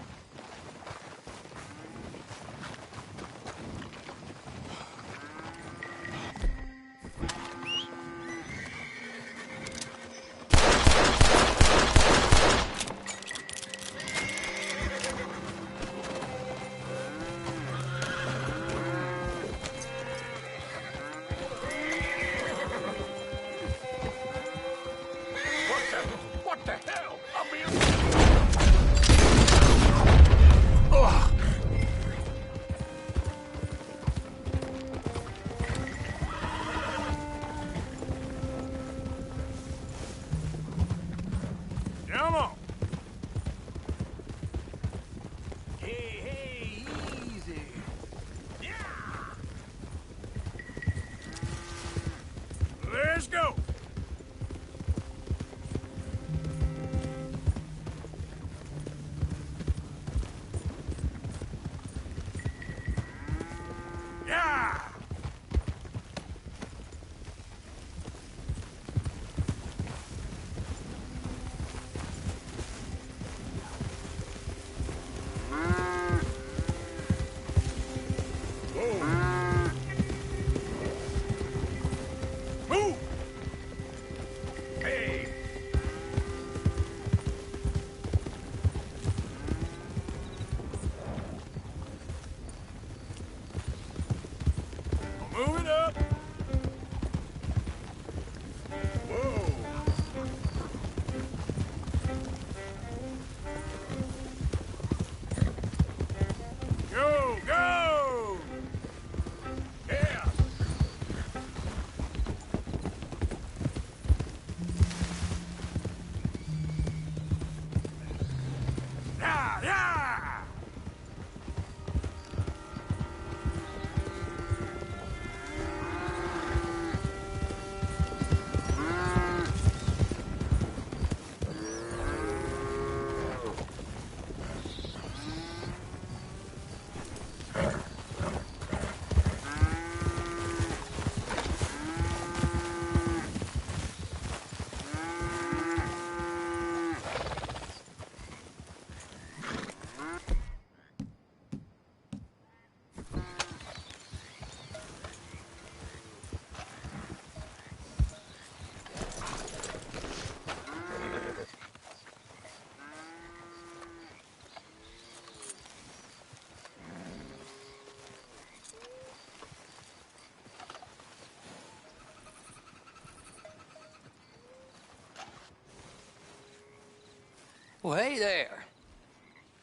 Well, hey there.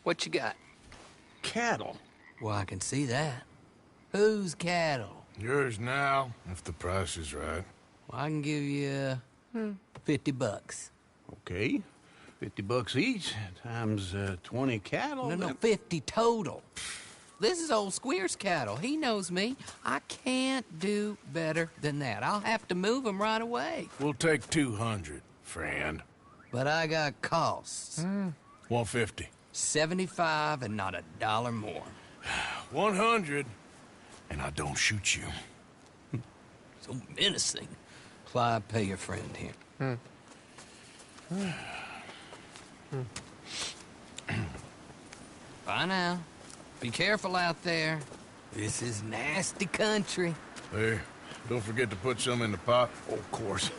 What you got? Cattle. Well, I can see that. Whose cattle? Yours now, if the price is right. Well, I can give you $50. Okay. $50 each, times 20 cattle. No, 50 total. This is old Squeer's cattle. He knows me. I can't do better than that. I'll have to move him right away. We'll take 200, friend. But I got costs. 150. 75 and not a dollar more. 100, and I don't shoot you. So menacing. Clyde, pay your friend here. Bye now. Be careful out there. This is nasty country. Hey, don't forget to put some in the pot. Oh, of course.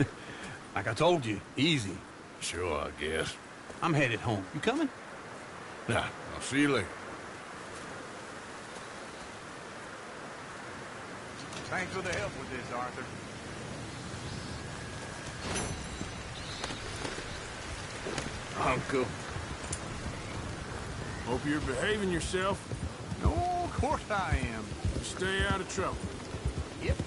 Like I told you, easy. Sure, I guess. I'm headed home. You coming? Nah, I'll see you later. Thanks for the help with this, Arthur. Uncle. Hope you're behaving yourself. No, of course I am. Stay out of trouble. Yep.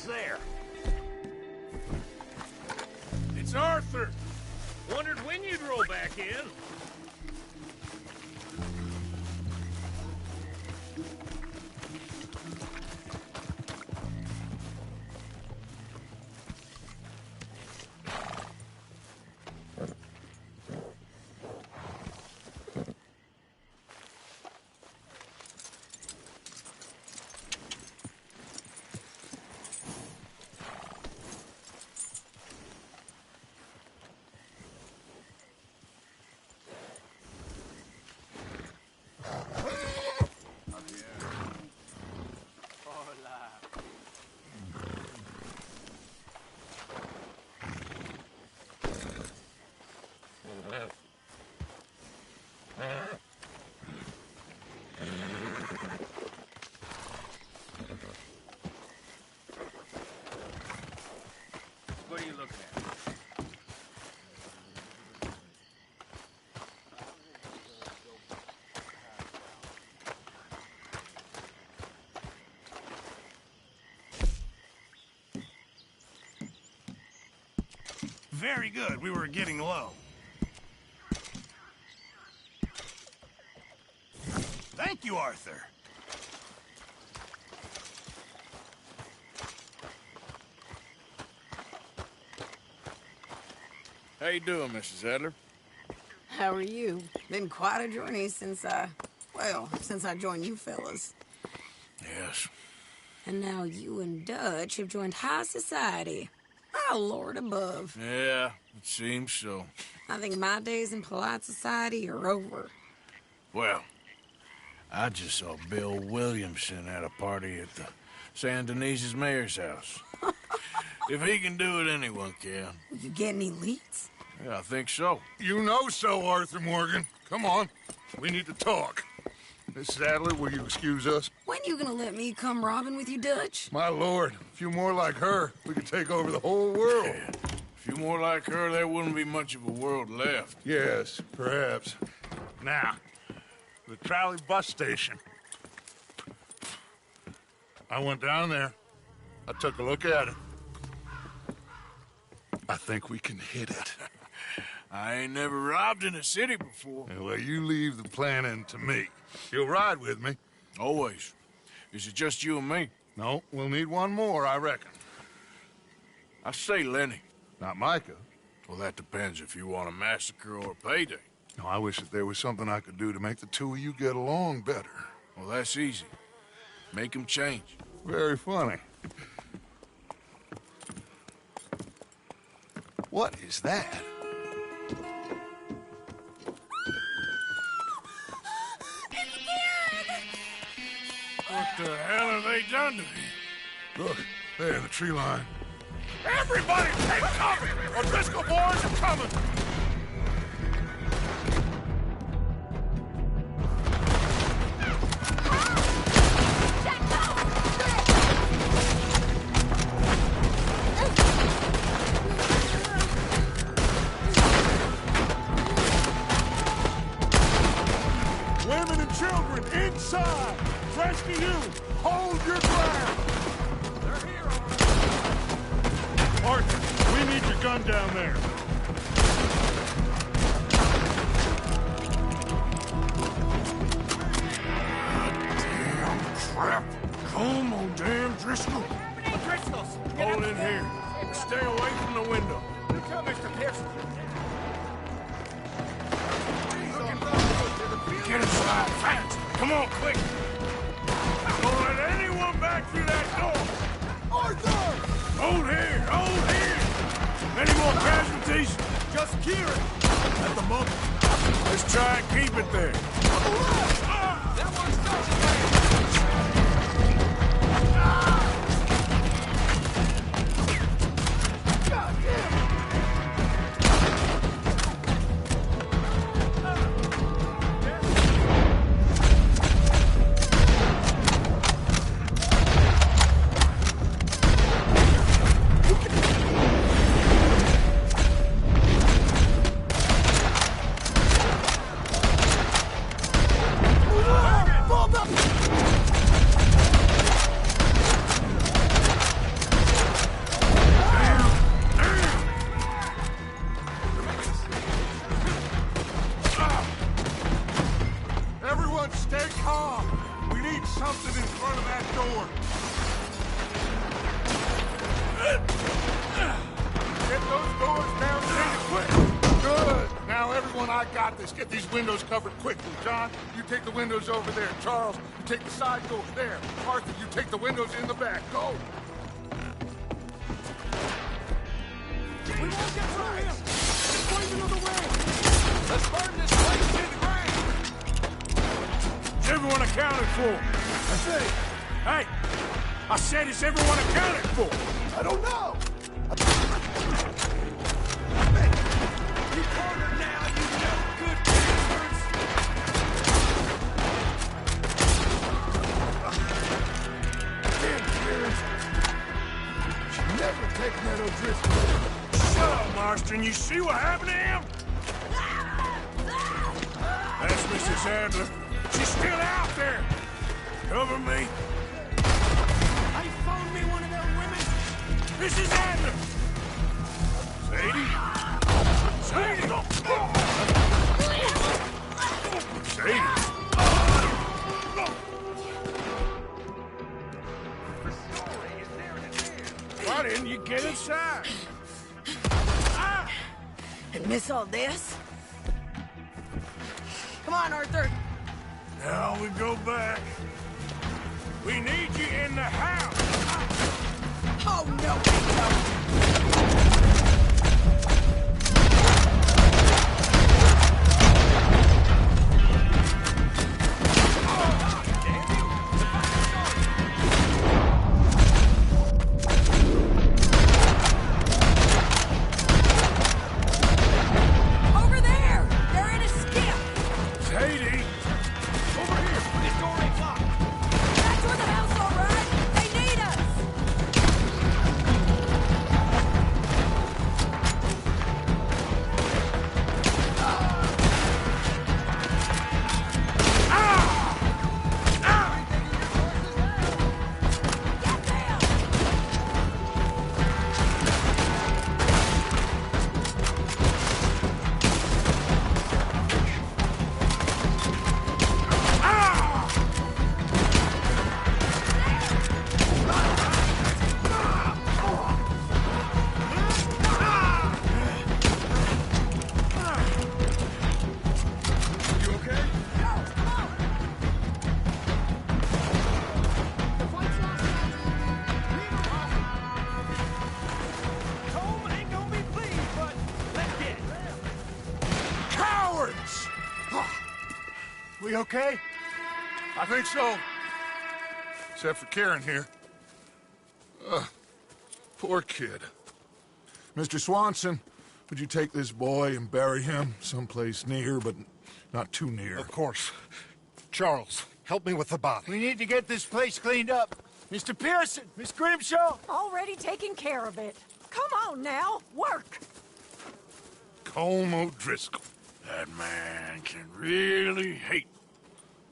there? It's Arthur. Wondered when you'd roll back in. Very good. We were getting low. Thank you, Arthur. How you doing, Mrs. Adler? How are you? Been quite a journey since I joined you fellas. Yes. And now you and Dutch have joined high society. Oh, Lord above. Yeah, it seems so. I think my days in polite society are over. Well, I just saw Bill Williamson at a party at the San Denise's mayor's house. If he can do it, anyone can. You get any leads? Yeah, I think so. You know so, Arthur Morgan. Come on, we need to talk. Miss Adler, will you excuse us? When you gonna let me come robbing with you, Dutch? My lord, a few more like her, we could take over the whole world. Yeah. A few more like her, there wouldn't be much of a world left. Yes, perhaps. Now, the trolley bus station. I went down there. I took a look at it. I think we can hit it. I ain't never robbed in a city before. Well, you leave the planning to me. You'll ride with me. Always. Is it just you and me? No, we'll need one more, I reckon. I say Lenny. Not Micah. Well, that depends if you want a massacre or a payday. No, I wish that there was something I could do to make the two of you get along better. Well, that's easy. Make them change. Very funny. What is that? What the hell have they done to me? Look, there in the tree line. Everybody take cover! O'Driscoll boys are coming! Women and children inside! Rescue you! Hold your ground! They're here, Arthur, we need your gun down there. Damn crap! Come on, damn Driscoll! Driscoll's! Hold in here. Stay away from the window. You tell Mr. Pearson. Get inside, fast! Come on, quick! Don't let anyone back through that door! Arthur! Hold here! Hold here! Any more casualties? Just Kieran. At the moment. Let's try and keep it there. That one's done. Everyone stay calm. We need something in front of that door. Get those doors down pretty quick. Good. Now, everyone, I got this. Get these windows covered quickly. John, you take the windows over there. Charles, you take the side door there. Arthur, you take the windows in the back. Go. We won't get through him! It's poison of the way! Let's burn this place to the ground! Is everyone accounted for? I say. Hey! I said, is everyone accounted for? I don't know. You cornered now, you no good bastards! Damn, Kieran. Should never take that O'Driscoll. Shut up, Marston. You see what happened to him? That's Mrs. Adler. She's still out there. Cover me. I found me one of their women! Mrs. Adler! Sadie? side. And miss all this? Come on, Arthur. Now we go back. We need you in the house. Oh, no, we don't. We okay? I think so. Except for Karen here. Poor kid. Mr. Swanson, would you take this boy and bury him someplace near, but not too near? Of course. Charles, help me with the body. We need to get this place cleaned up. Mr. Pearson, Miss Grimshaw. Already taking care of it. Come on now, work. Colm O'Driscoll. That man can really hate.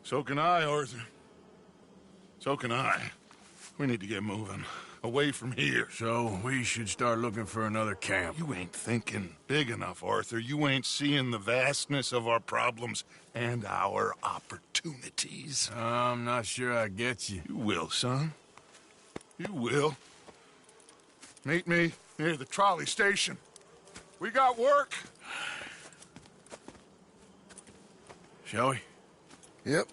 So can I, Arthur. So can I. We need to get moving. Away from here. So we should start looking for another camp. You ain't thinking big enough, Arthur. You ain't seeing the vastness of our problems and our opportunities. I'm not sure I get you. You will, son. You will. Meet me near the trolley station. We got work. Shall we? Yep.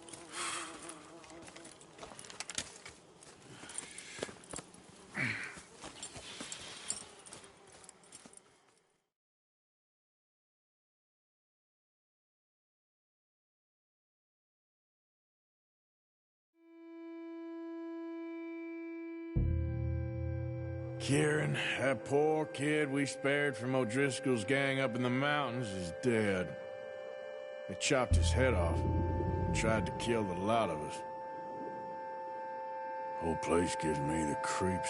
Kieran, that poor kid we spared from O'Driscoll's gang up in the mountains is dead. They chopped his head off and tried to kill the lot of us. Whole place gives me the creeps.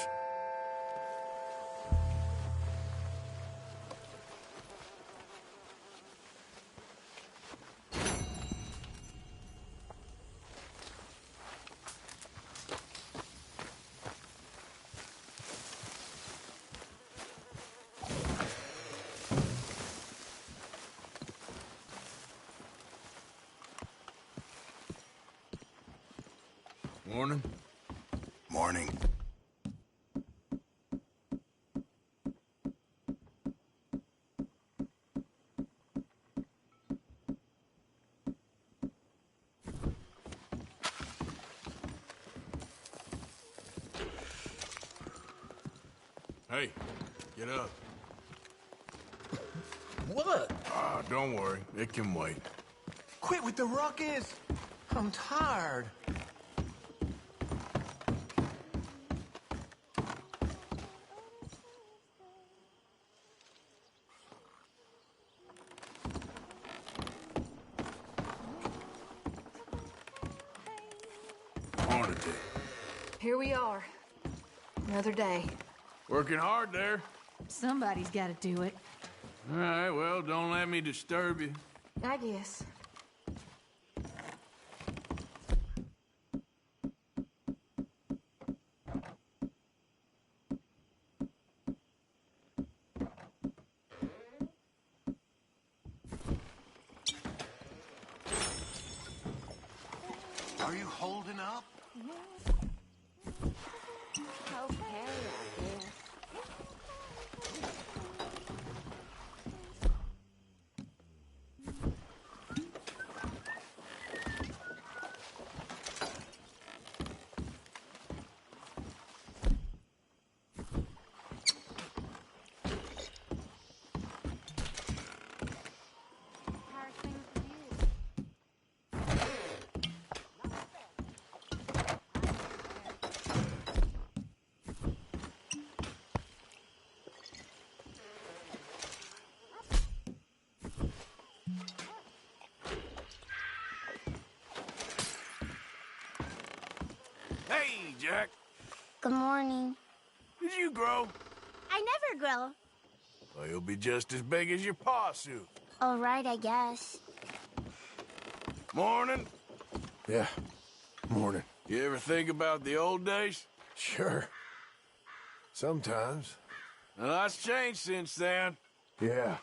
Morning. Morning. Hey, get up. What? Don't worry. It can wait. Quit with the ruckus. I'm tired. Morning, Dick. Here we are. Another day. Working hard there. Somebody's got to do it. All right, well, don't let me disturb you. I guess. Are you holding up? Okay, I guess. Jack. Good morning. Did you grow? I never grow. Well, you'll be just as big as your pa soon. All right, I guess. Morning. Yeah, morning. You ever think about the old days? Sure. Sometimes. A lot's changed since then. Yeah.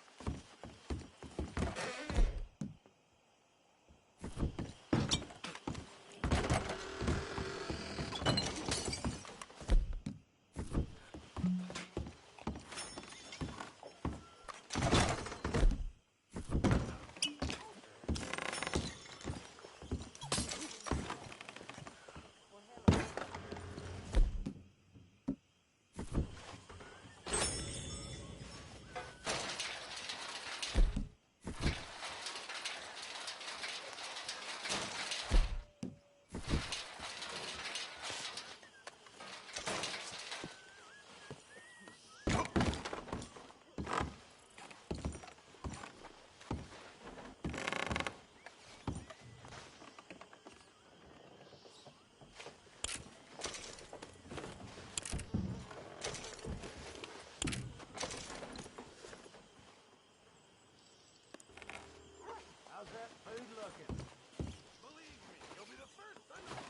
How's that food looking? Believe me, you'll be the first to know.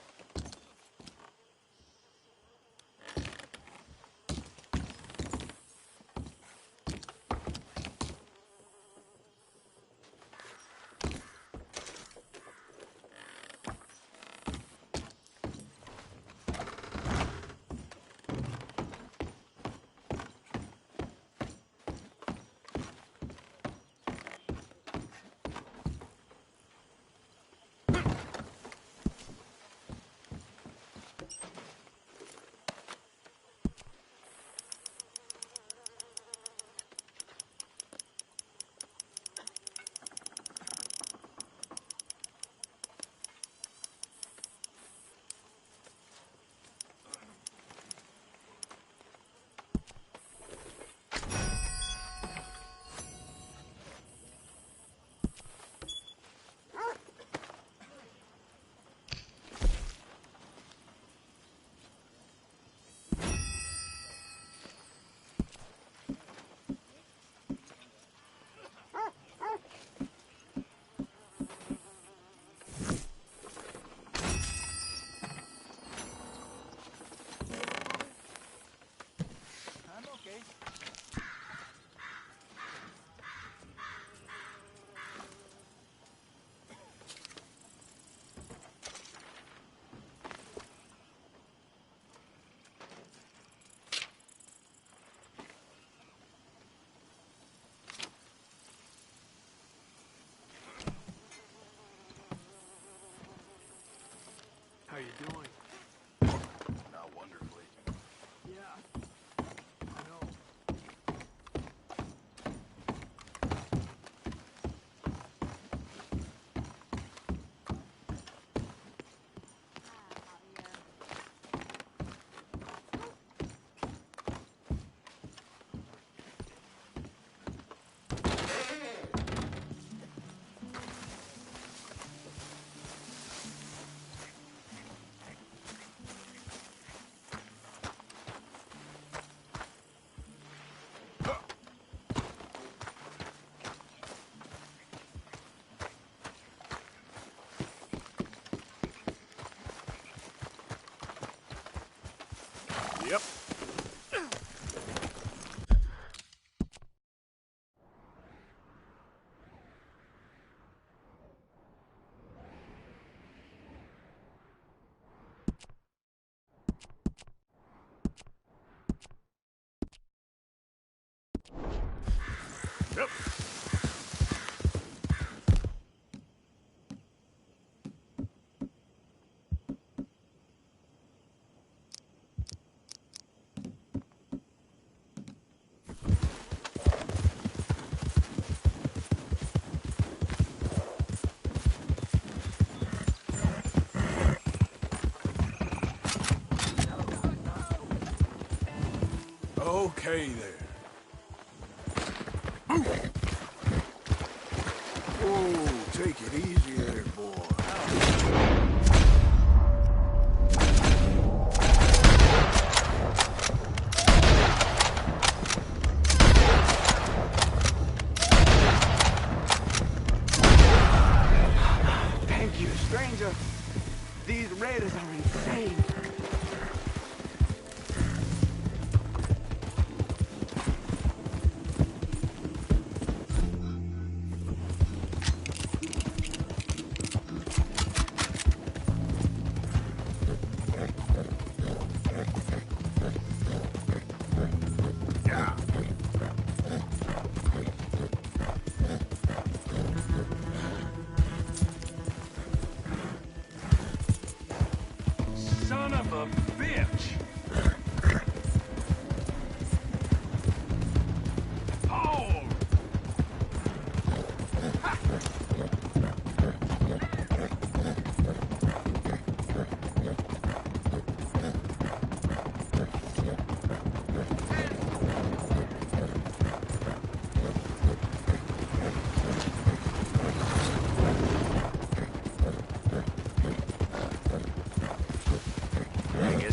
How you doing? Not wonderfully. Yeah. I know. Yep. Yep. Okay there. Whoa, take it easy there, boy.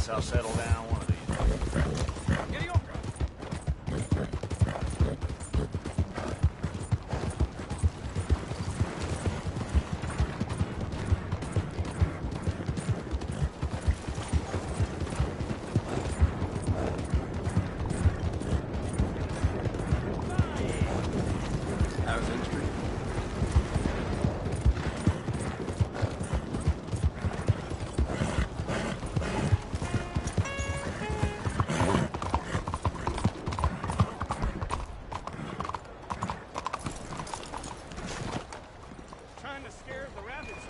Guess I'll settle down one of these. How's industry? Trying to scare the rabbits.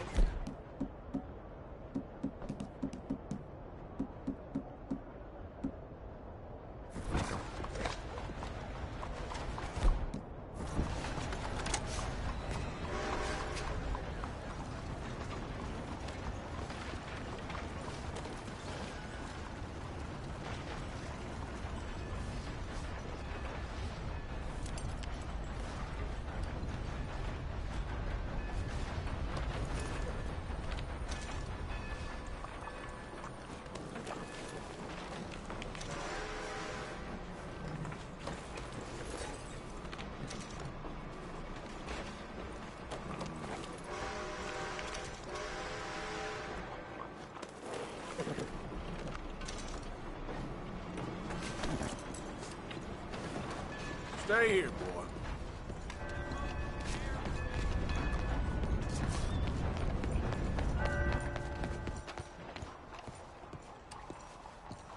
Stay here, boy.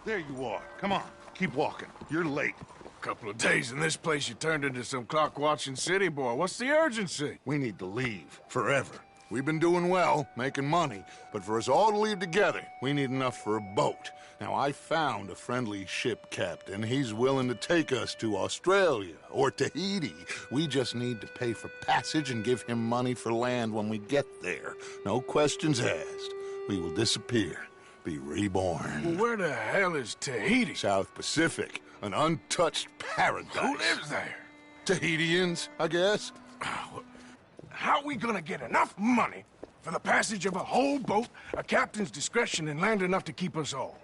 There you are. Come on, keep walking. You're late. Couple of days in this place, you turned into some clock-watching city boy. What's the urgency? We need to leave. Forever. We've been doing well, making money, but for us all to leave together, we need enough for a boat. Now, I found a friendly ship captain. He's willing to take us to Australia or Tahiti. We just need to pay for passage and give him money for land when we get there. No questions asked. We will disappear, be reborn. Well, where the hell is Tahiti? South Pacific, an untouched paradise. Who lives there? Tahitians, I guess. How are we gonna get enough money for the passage of a whole boat, a captain's discretion, and land enough to keep us all?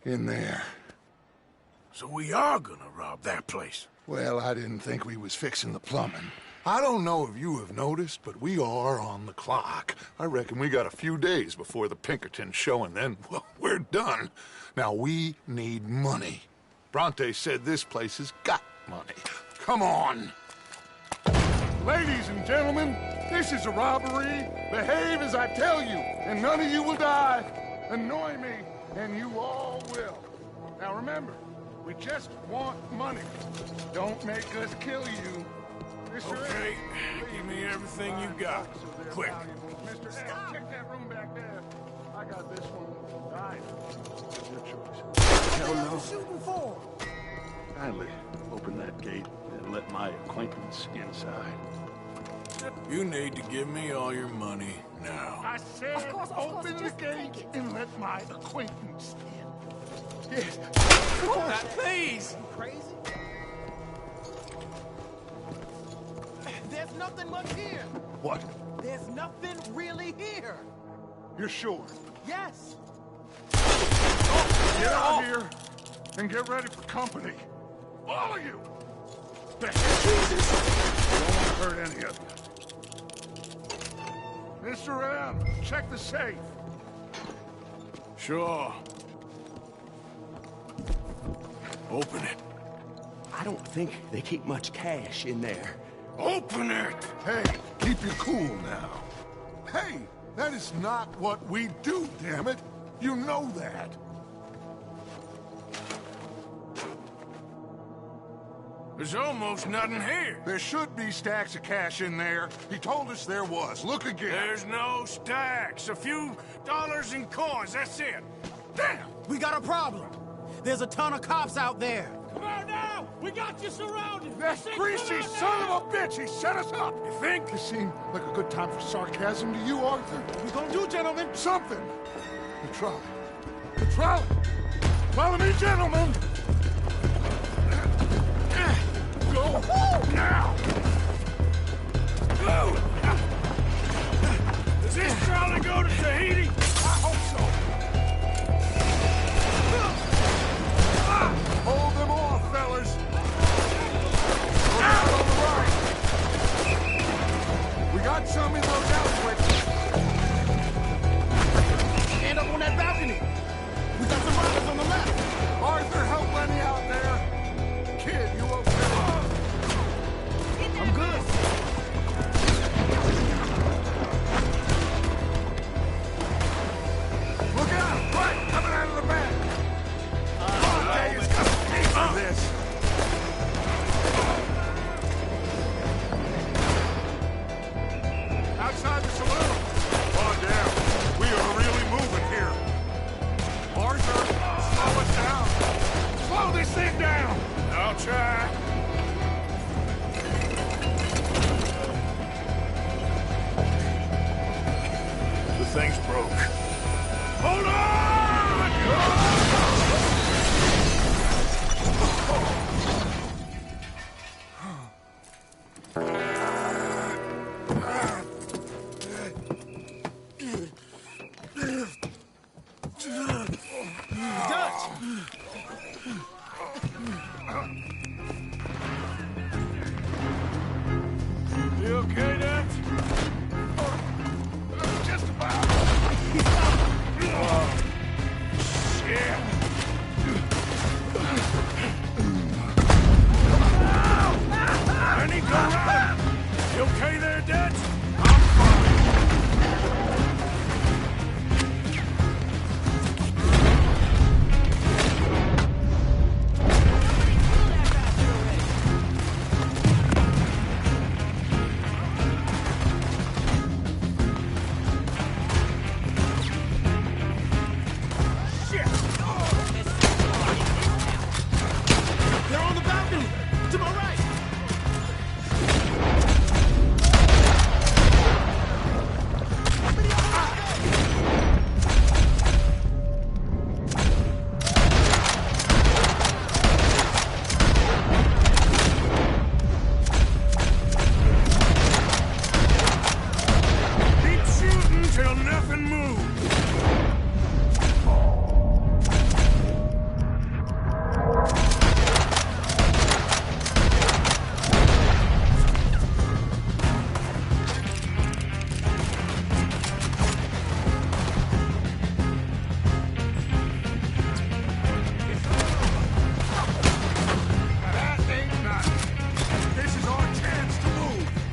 In there. So we are gonna rob that place. Well, I didn't think we was fixing the plumbing. I don't know if you have noticed, but we are on the clock. I reckon we got a few days before the Pinkertons show, and then, well, we're done. Now, we need money. Bronte said this place has got money. Come on. Ladies and gentlemen, this is a robbery. Behave as I tell you, and none of you will die. Annoy me, and you all will. Now remember, we just want money. Don't make us kill you. Okay, give me everything you got. Quick. Mr. X, check that room back there. I got this one. All right. Your choice. Hell no. What are you shooting for? Kindly open that gate and let my acquaintance inside. You need to give me all your money now. I said Of course, open the just gate and let my acquaintance in. Yes. Come on, please. You crazy? There's nothing much here. What? There's nothing really here. You're sure? Yes. Get out of here and get ready for company. All of you. Jesus. Don't want to hurt any of you. Mr. M, check the safe. Sure. Open it. I don't think they keep much cash in there. Open it! Hey, keep your cool now. Hey, that is not what we do, damn it. You know that. There's almost nothing here. There should be stacks of cash in there. He told us there was. Look again. There's no stacks. A few dollars in coins, that's it. Damn! We got a problem. There's a ton of cops out there. Come on now! We got you surrounded! That greasy son of a bitch! He set us up! You think? This seemed like a good time for sarcasm to you, Arthur? What we gonna do, gentlemen? Something! The trolley. The trolley! Follow me, gentlemen! Go! Now! Go! Does this trolley go to Tahiti? I hope so.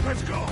Let's go.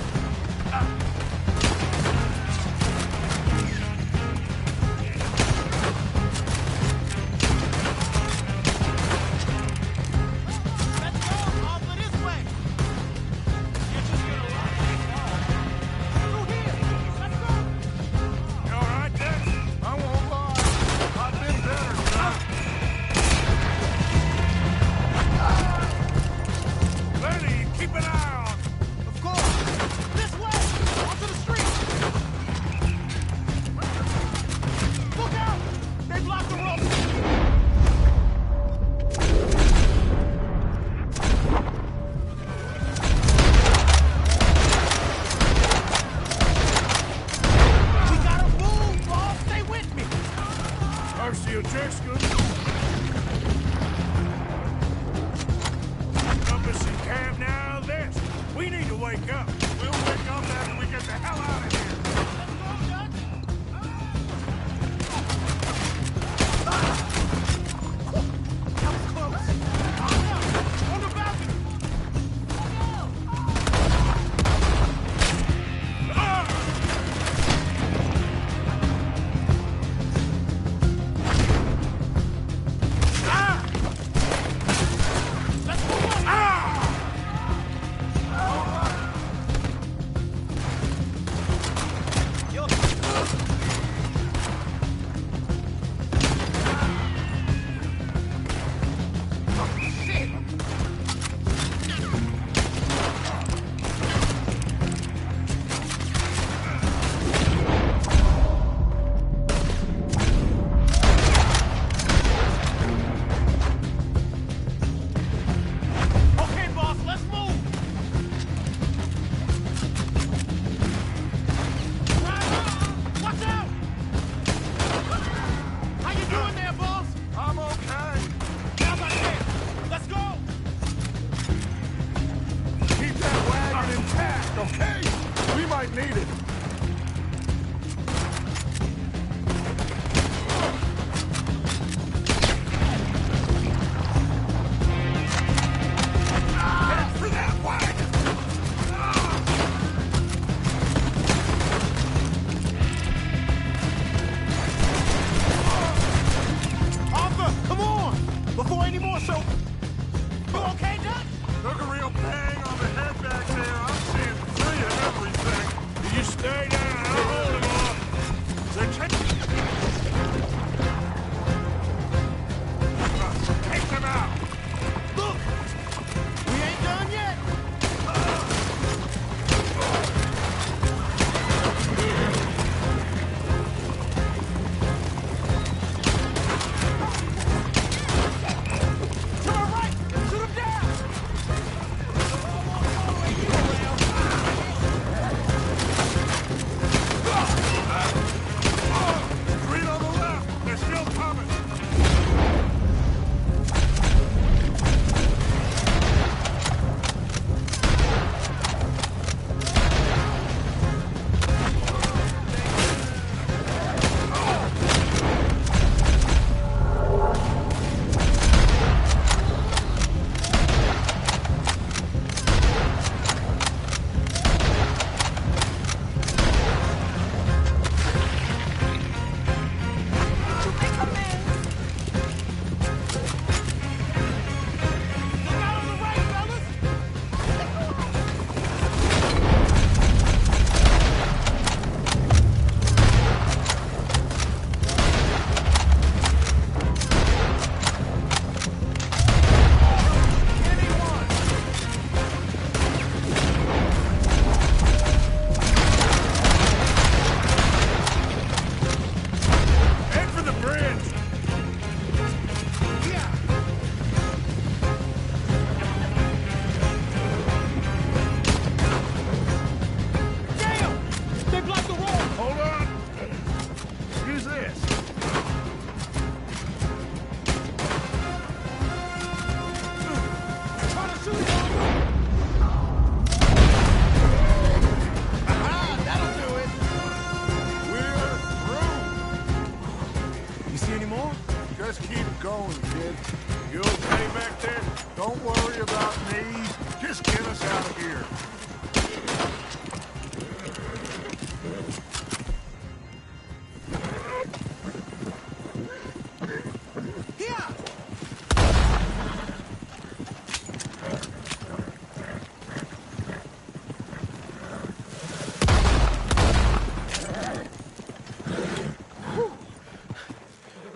Took a real bang on the head back there. I'm seeing 3 of them.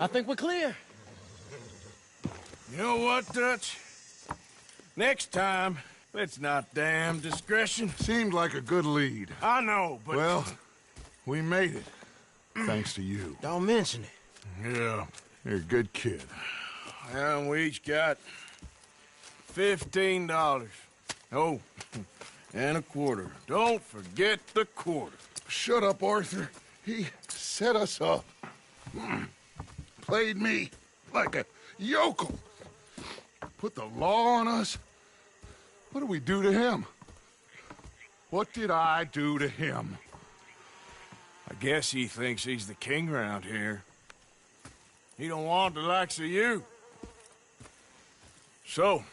I think we're clear. You know what, Dutch? Next time, let's not damn discretion. Seemed like a good lead. I know, but... Well, we made it. Thanks to you. Don't mention it. Yeah, you're a good kid. And we each got $15. Oh, and a quarter. Don't forget the quarter. Shut up, Arthur. He set us up. Played me like a yokel. Put the law on us. What did we do to him? What did I do to him? I guess he thinks he's the king around here. He don't want the likes of you. So,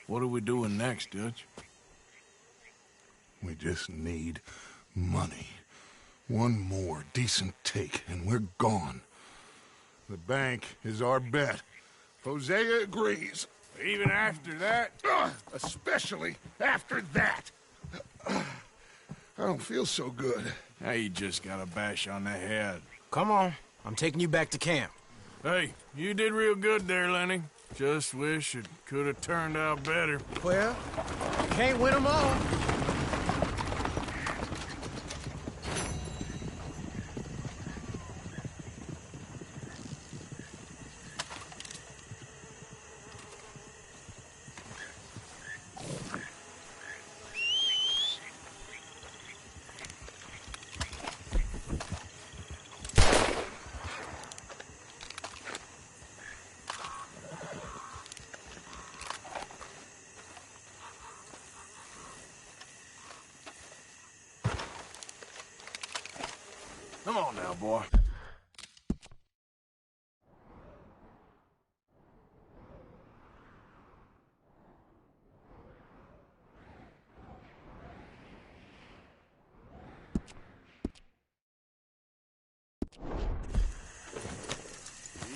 what are we doing next, Dutch? We just need money. One more decent take, and we're gone. The bank is our bet. Hosea agrees. Even after that? Especially after that. I don't feel so good. Now you just got a bash on the head. Come on. I'm taking you back to camp. Hey, you did real good there, Lenny. Just wish it could have turned out better. Well, you can't win them all. Come on now, boy.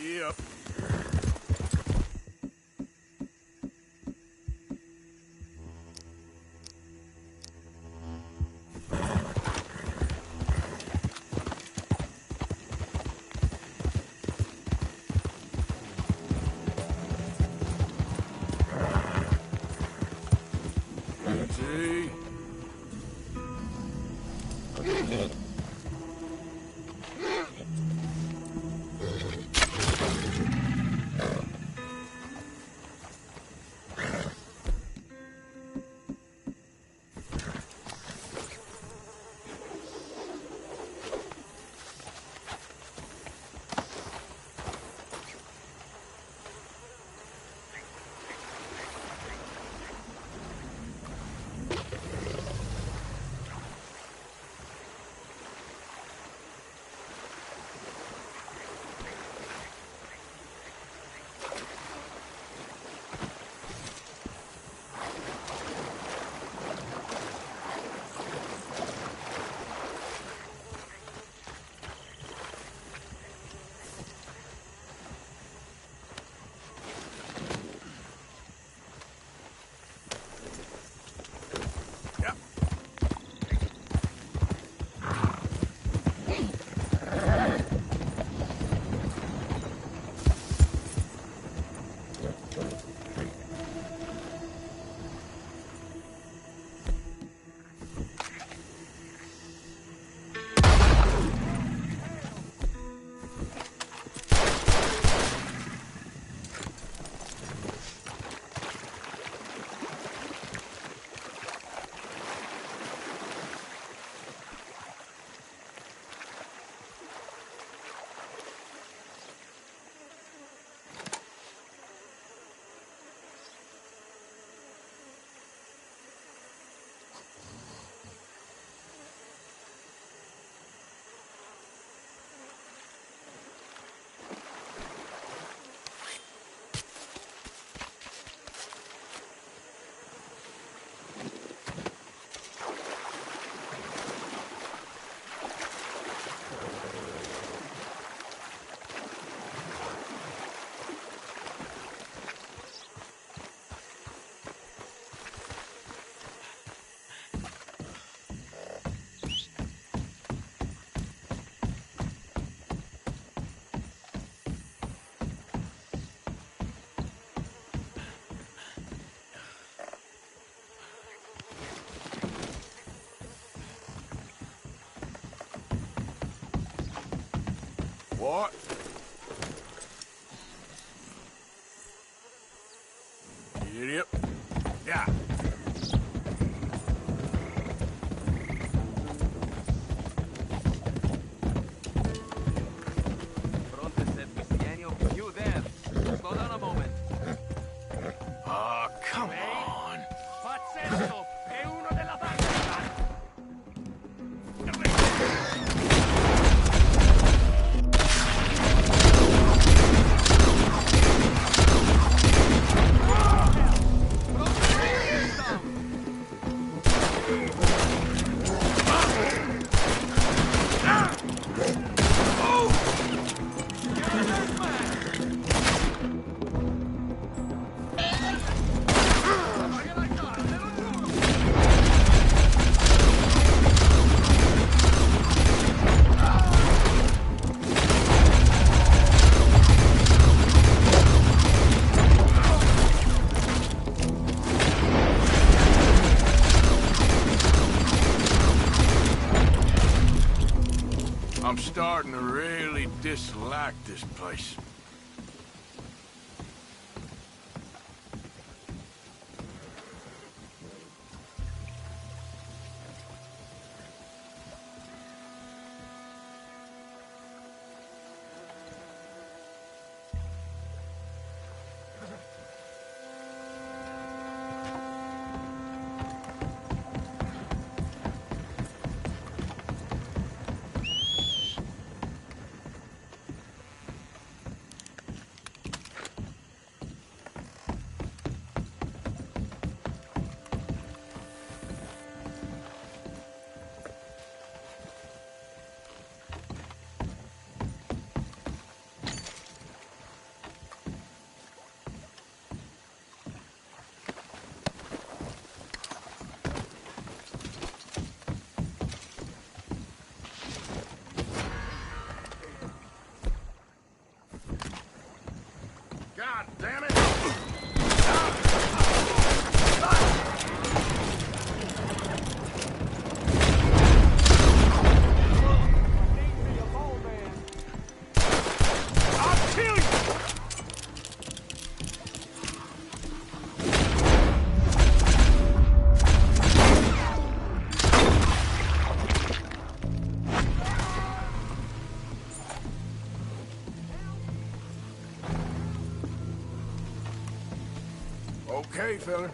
Yep. See? What? Idiot. Yeah. Bronte said Cristiano, you there. Slow down a moment. Oh, come on. Pazzesco! È uno della banda! I'm starting to really dislike this place. God damn it! I'll kill you! Okay, fella.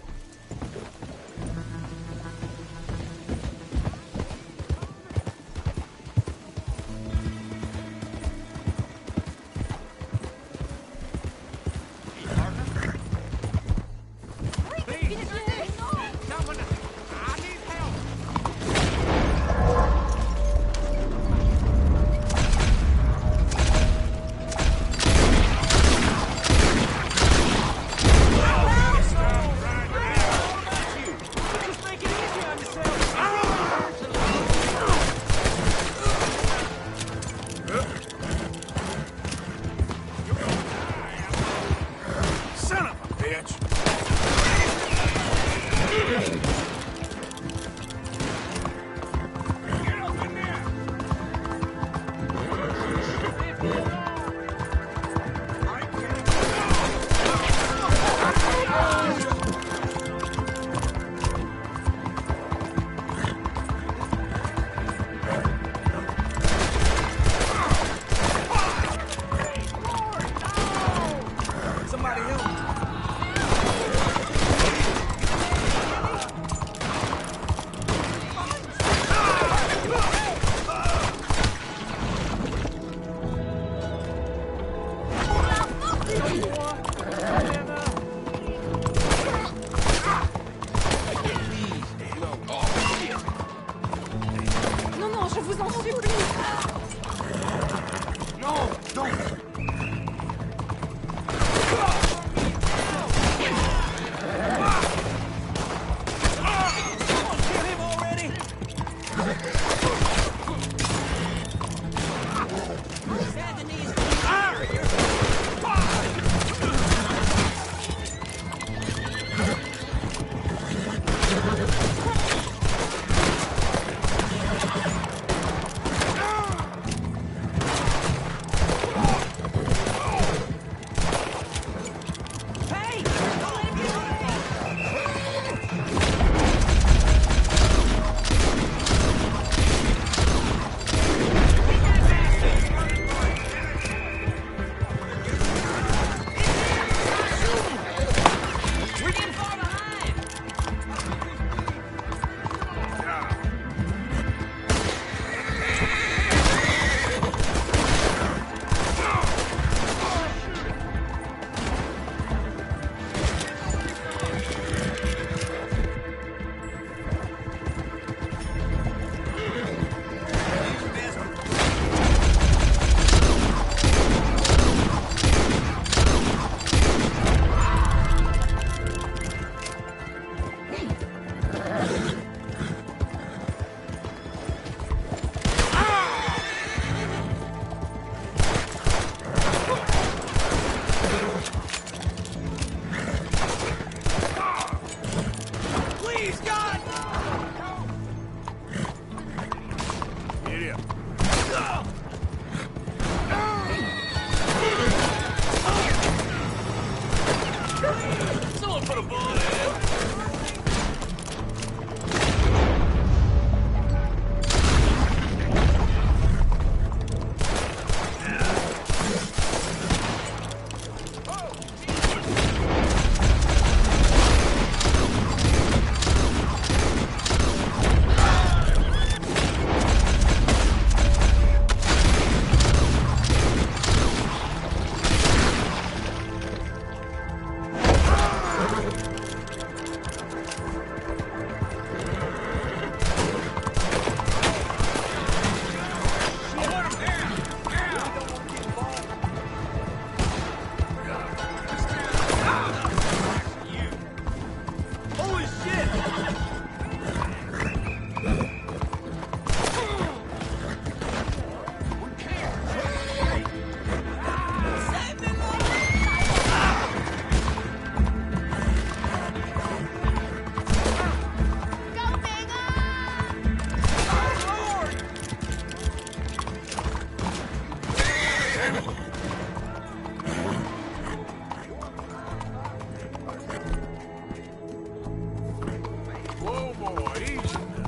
boy, easy now.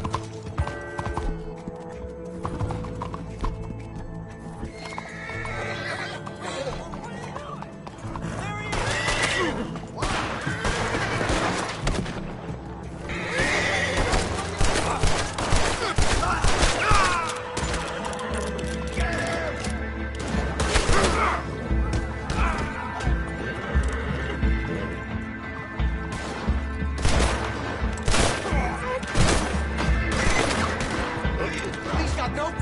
He's got no...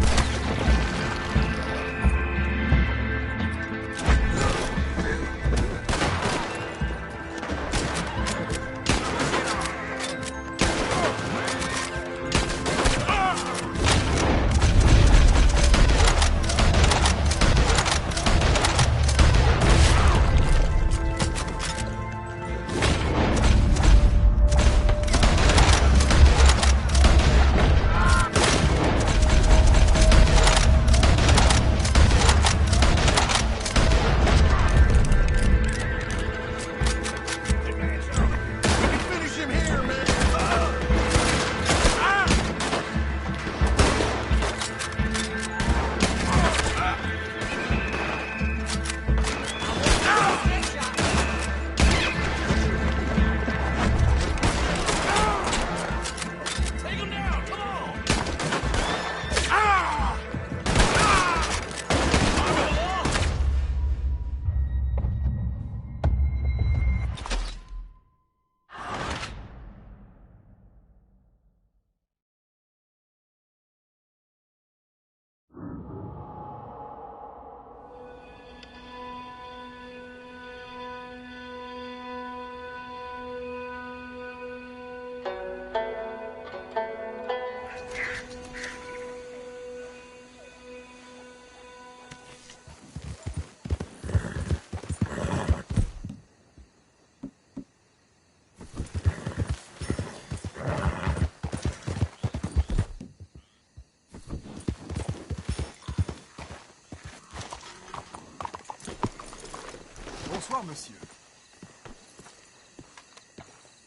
Bonsoir, monsieur.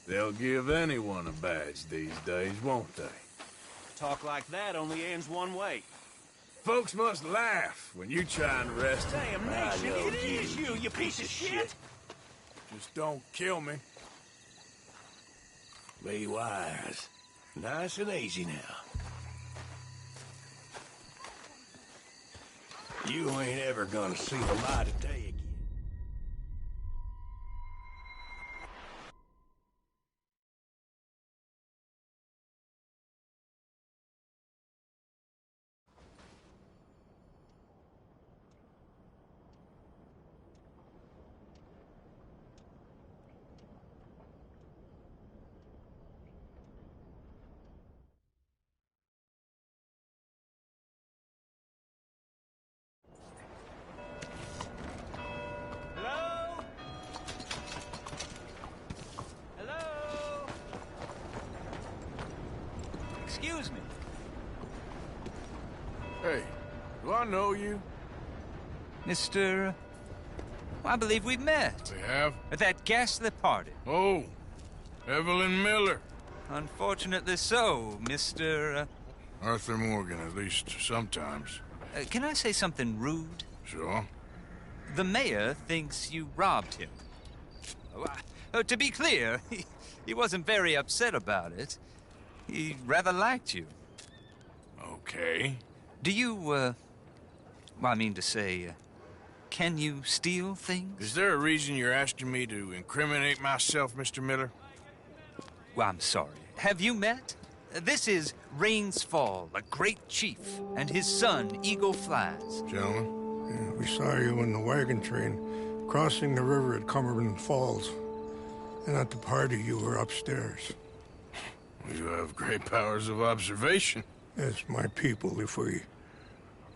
They'll give anyone a badge these days, won't they? Talk like that only ends one way. Folks must laugh when you try and arrest them. Damnation, it is you, you piece of shit! Just don't kill me. Be wise. Nice and easy now. You ain't ever gonna see the light of day again. Excuse me. Hey, do I know you? Mr. I believe we've met. We have? At that ghastly party. Oh, Evelyn Miller. Unfortunately so, Mr. Arthur Morgan, at least sometimes. Can I say something rude? Sure. The mayor thinks you robbed him. To be clear, he wasn't very upset about it. He rather liked you. Okay. Do you, well, I mean to say, can you steal things? Is there a reason you're asking me to incriminate myself, Mr. Miller? Well, I'm sorry. Have you met? This is Rains Fall, a great chief, and his son, Eagle Flies. Gentlemen? Yeah, we saw you in the wagon train, crossing the river at Cumberland Falls. And at the party, you were upstairs. You have great powers of observation. Yes, my people, if we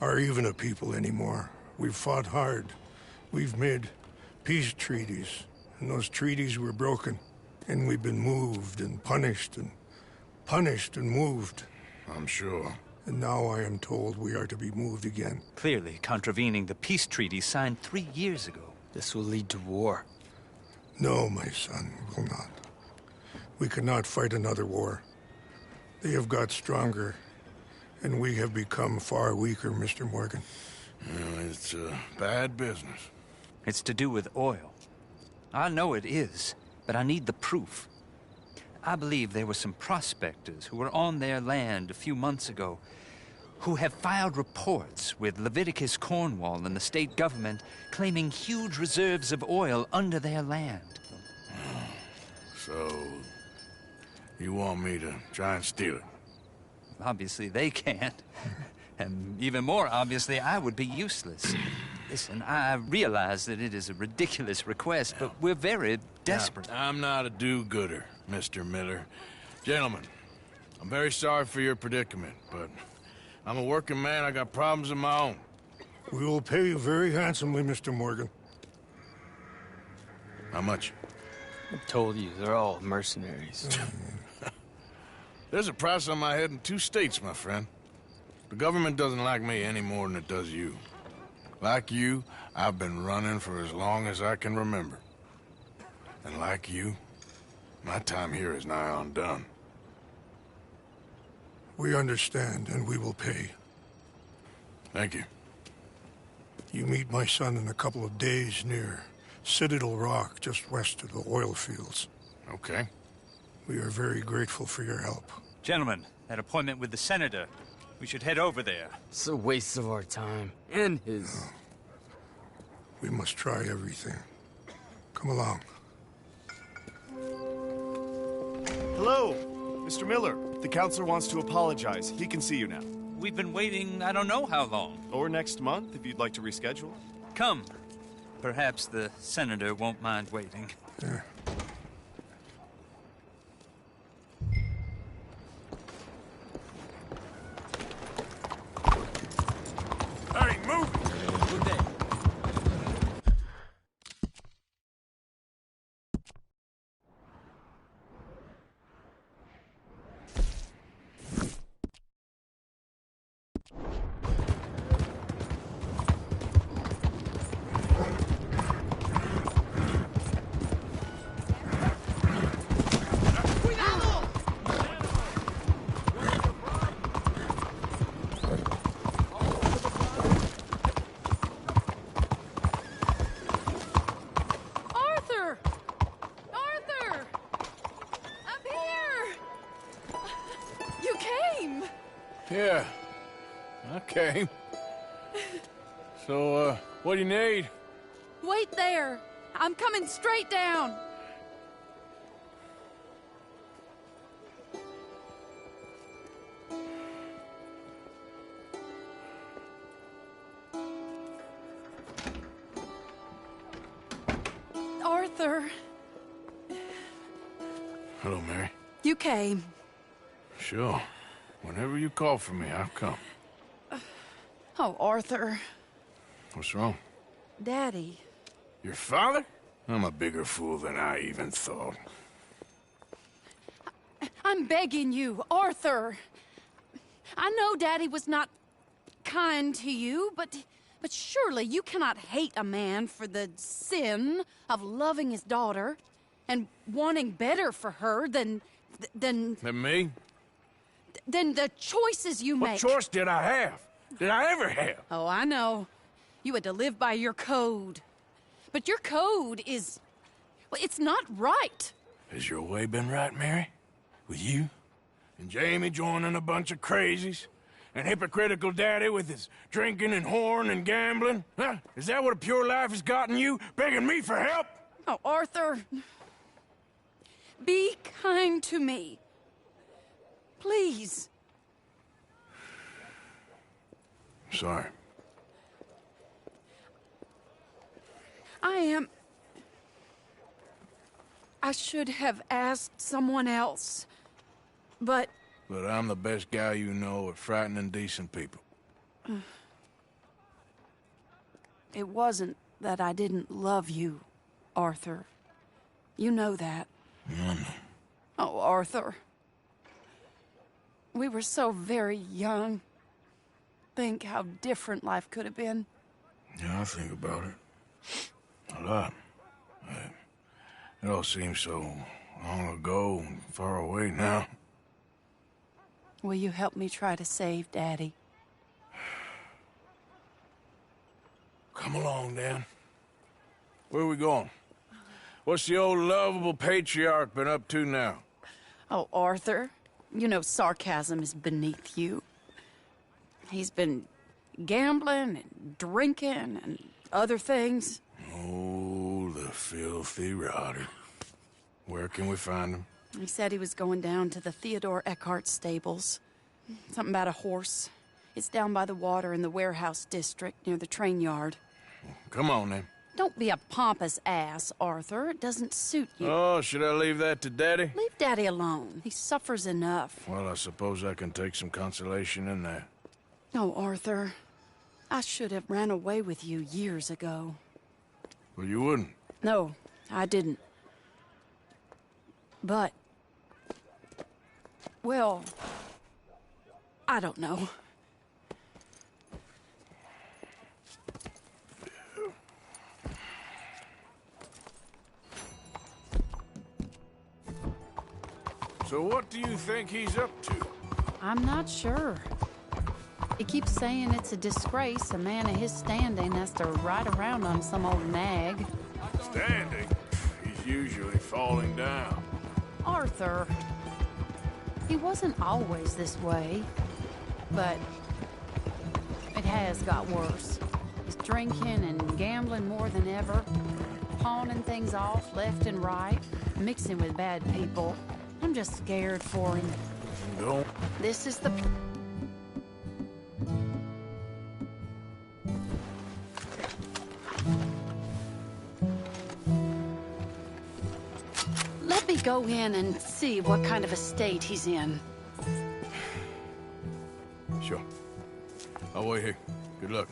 are even a people anymore. We've fought hard. We've made peace treaties, and those treaties were broken. And we've been moved and punished and moved. I'm sure. And now I am told we are to be moved again. Clearly contravening the peace treaty signed 3 years ago. This will lead to war. No, my son, will not. We cannot fight another war. They have got stronger, and we have become far weaker, Mr. Morgan. It's bad business. It's to do with oil. I know it is, but I need the proof. I believe there were some prospectors who were on their land a few months ago who have filed reports with Leviticus Cornwall and the state government claiming huge reserves of oil under their land. So, you want me to try and steal it? Obviously they can't. And even more obviously, I would be useless. Listen, I realize that it is a ridiculous request, but we're very desperate. Now, I'm not a do-gooder, Mr. Miller. Gentlemen, I'm very sorry for your predicament, but I'm a working man. I got problems of my own. We will pay you very handsomely, Mr. Morgan. How much? I told you, they're all mercenaries. There's a price on my head in 2 states, my friend. The government doesn't like me any more than it does you. Like you, I've been running for as long as I can remember. And like you, my time here is nigh undone. We understand, and we will pay. Thank you. You meet my son in a couple of days near Citadel Rock, just west of the oil fields. Okay. We are very grateful for your help. Gentlemen, that appointment with the senator. We should head over there. It's a waste of our time. And his. We must try everything. Come along. Hello, Mr. Miller. The counselor wants to apologize. He can see you now. We've been waiting I don't know how long. Or next month, if you'd like to reschedule. Come. Perhaps the senator won't mind waiting. Yeah. Hey, move! Good day. Yeah, I came. So, what do you need? Wait there. I'm coming straight down. Arthur. Hello, Mary. You came. Sure. Whenever you call for me, I'll come. Oh, Arthur. What's wrong? Daddy. Your father? I'm a bigger fool than I even thought. I'm begging you, Arthur. I know Daddy was not kind to you, but surely you cannot hate a man for the sin of loving his daughter and wanting better for her than Than me? than the choices you make. What choice did I have? Did I ever have? Oh, I know. You had to live by your code. But your code is... well, it's not right. Has your way been right, Mary? With you? And Jamie joining a bunch of crazies? And hypocritical daddy with his drinking and whoring and gambling? Huh? Is that what a pure life has gotten you? Begging me for help? Oh, Arthur. Be kind to me. Please. Sorry. I should have asked someone else, but... But I'm the best guy you know at frightening decent people. It wasn't that I didn't love you, Arthur. You know that. I know. Oh, Arthur. We were so very young. Think how different life could have been. Yeah, I think about it. A lot. It all seems so long ago and far away now. Will you help me try to save Daddy? Come along, Dan. Where are we going? What's the old lovable patriarch been up to now? Oh, Arthur, you know sarcasm is beneath you. He's been gambling and drinking and other things. Oh, the filthy rotter. Where can we find him? He said he was going down to the Theodore Eckhart stables. Something about a horse. It's down by the water in the warehouse district near the train yard. Come on, then. Don't be a pompous ass, Arthur. It doesn't suit you. Oh, should I leave that to Daddy? Leave Daddy alone. He suffers enough. Well, I suppose I can take some consolation in that. Oh, Arthur. I should have ran away with you years ago. Well, you wouldn't. No, I didn't. But... well... I don't know. So what do you think he's up to? I'm not sure. He keeps saying it's a disgrace a man of his standing has to ride around on some old nag. Standing? He's usually falling down. Arthur. He wasn't always this way, but it has got worse. He's drinking and gambling more than ever, pawning things off left and right, mixing with bad people. I'm just scared for him. Don't. This is the... Let me go in and see what kind of a state he's in. Sure. I'll wait here. Good luck.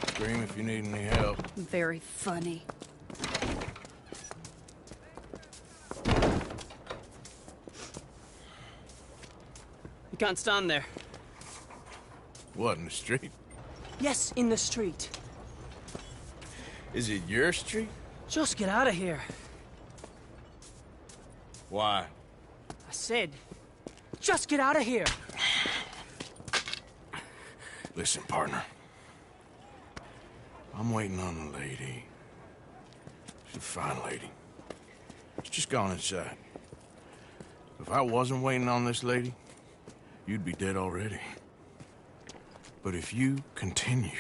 Scream if you need any help. Very funny. You can't stand there. What, in the street? Yes, in the street. Is it your street? Just get out of here. Why? I said, just get out of here. Listen, partner. I'm waiting on a lady. She's a fine lady. She's just gone inside. If I wasn't waiting on this lady, you'd be dead already. But if you continue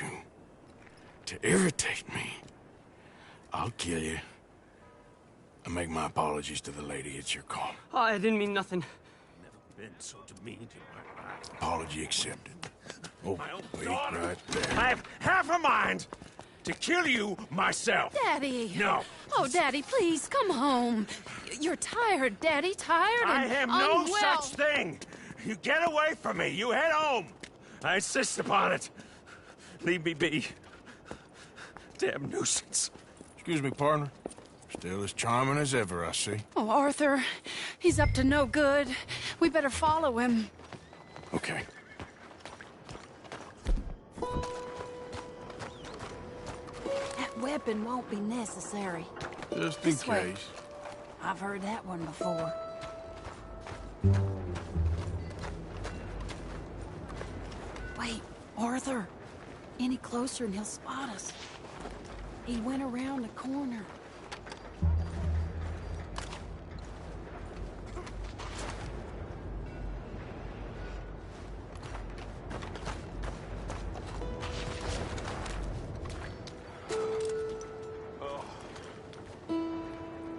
to irritate me, I'll kill you. I make my apologies to the lady. It's your call. Oh, I didn't mean nothing. Never been so demeaned in my life. Apology accepted. Oh, wait right there. I have half a mind to kill you myself. Daddy! No. Oh, Daddy, please, come home. You're tired, Daddy, tired I and am no unwell. such thing. You get away from me. You head home. I insist upon it. Leave me be. Damn nuisance. Excuse me, partner. Still as charming as ever, I see. Oh, Arthur, he's up to no good. We better follow him. Okay. That weapon won't be necessary. Just in This way. case. I've heard that one before. Wait, Arthur. Any closer and he'll spot us. He went around the corner.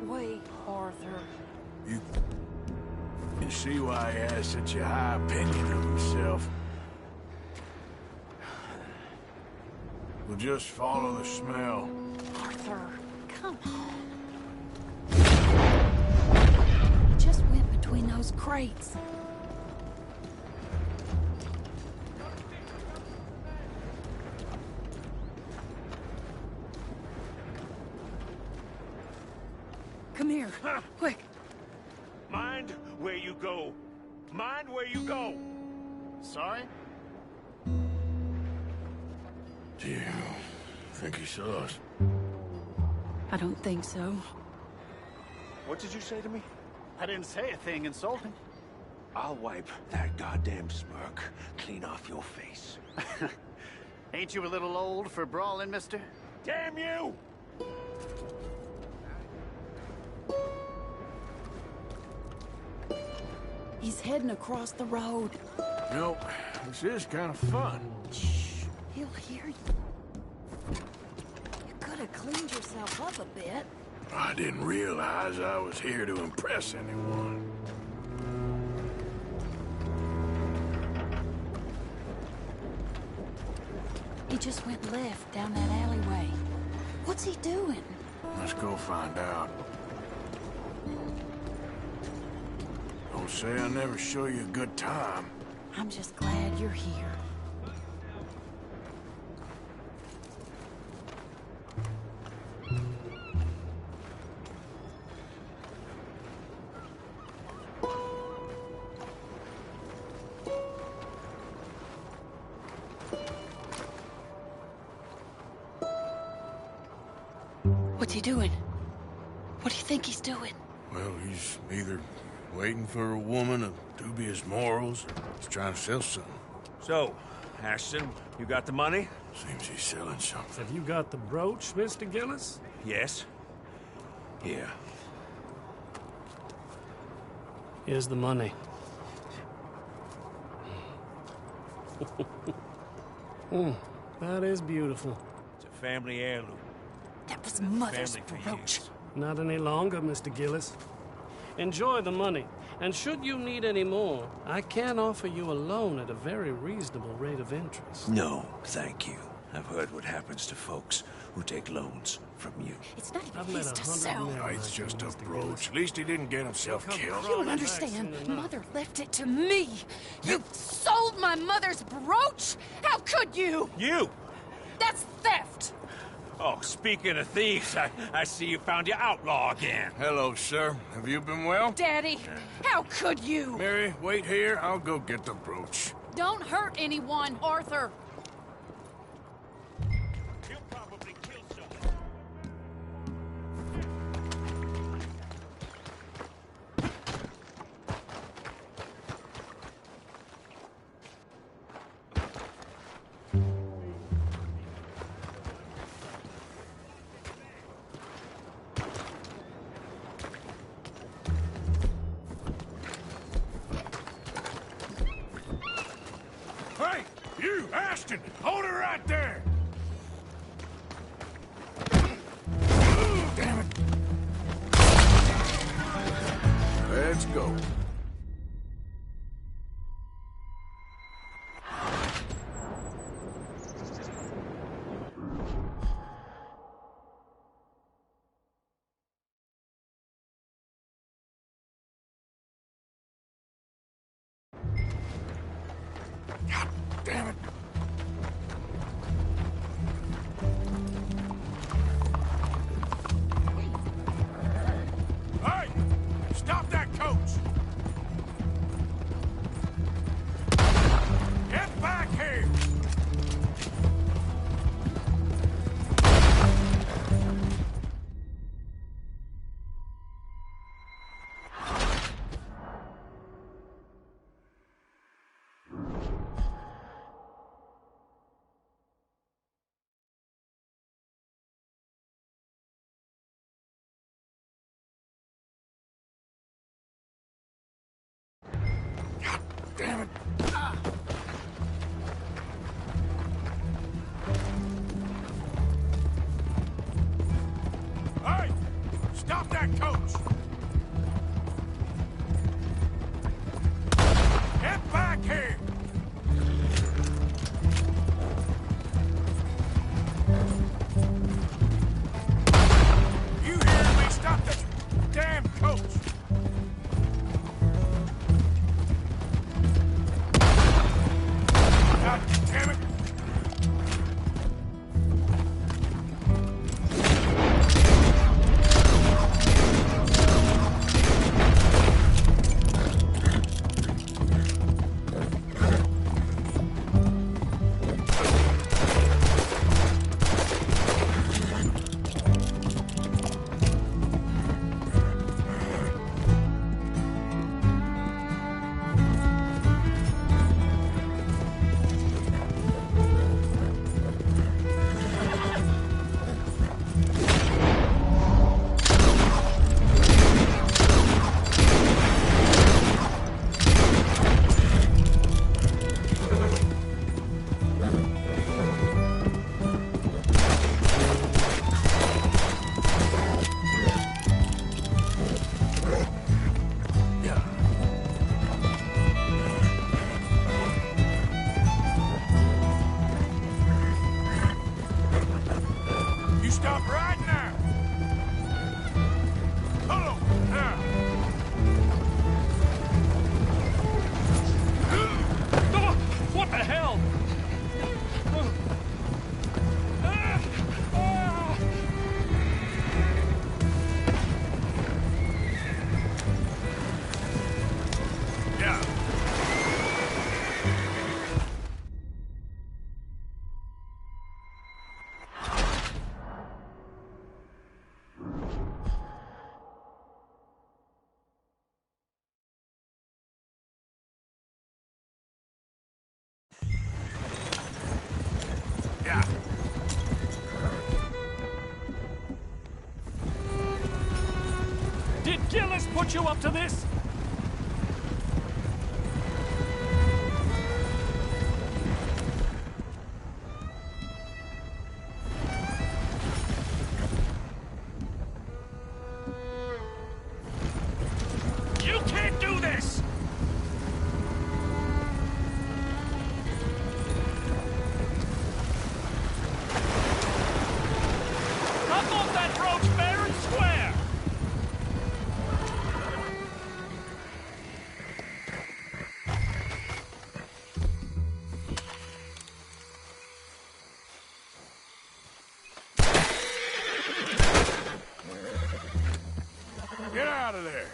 Wait, Arthur. You see why he has such a high opinion of himself? We'll just follow the smell. Arthur, come on. He just went between those crates. Come here, quick. Mind where you go. Mind where you go. Sorry? Do you think he saw us? I don't think so. What did you say to me? I didn't say a thing insulting. I'll wipe that goddamn smirk clean off your face. Ain't you a little old for brawling, mister? Damn you! He's heading across the road. You know, this is kind of fun. Shh, he'll hear you. You could have cleaned yourself up a bit. I didn't realize I was here to impress anyone. He just went left down that alleyway. What's he doing? Let's go find out. Don't say I never show you a good time. I'm just glad you're here. What's he doing? What do you think he's doing? Well, he's either waiting for a woman of dubious morals, or he's trying to sell something. So, Ashton, you got the money? Seems he's selling something. Have you got the brooch, Mr. Gillis? Yes. Here. Here's the money. That is beautiful. It's a family heirloom. That was Mother's Family for brooch. years. Not any longer, Mr. Gillis. Enjoy the money, and should you need any more, I can offer you a loan at a very reasonable rate of interest. No, thank you. I've heard what happens to folks who take loans from you. It's not even I've met his to 100 sell. men No, like it's you, just a Mr. brooch. Gillis. At least he didn't get himself killed. You don't understand. Mother left it to me. You sold my mother's brooch? How could you? You! That's theft. Oh, speaking of thieves, I see you found your outlaw again. Hello, sir. Have you been well? Daddy, how could you? Mary, wait here. I'll go get the brooch. Don't hurt anyone, Arthur. He'll probably kill someone. Hey, you, Ashton! Hold it right there! Damn it! Let's go. God damn it. Hey! Stop that coach! Get back here! God damn it. Hey! Stop that coach! Get back here! You hear me? Stop that damn coach! God damn it! put you up to this? You can't do this! I want that brooch fair and square! Get out of there!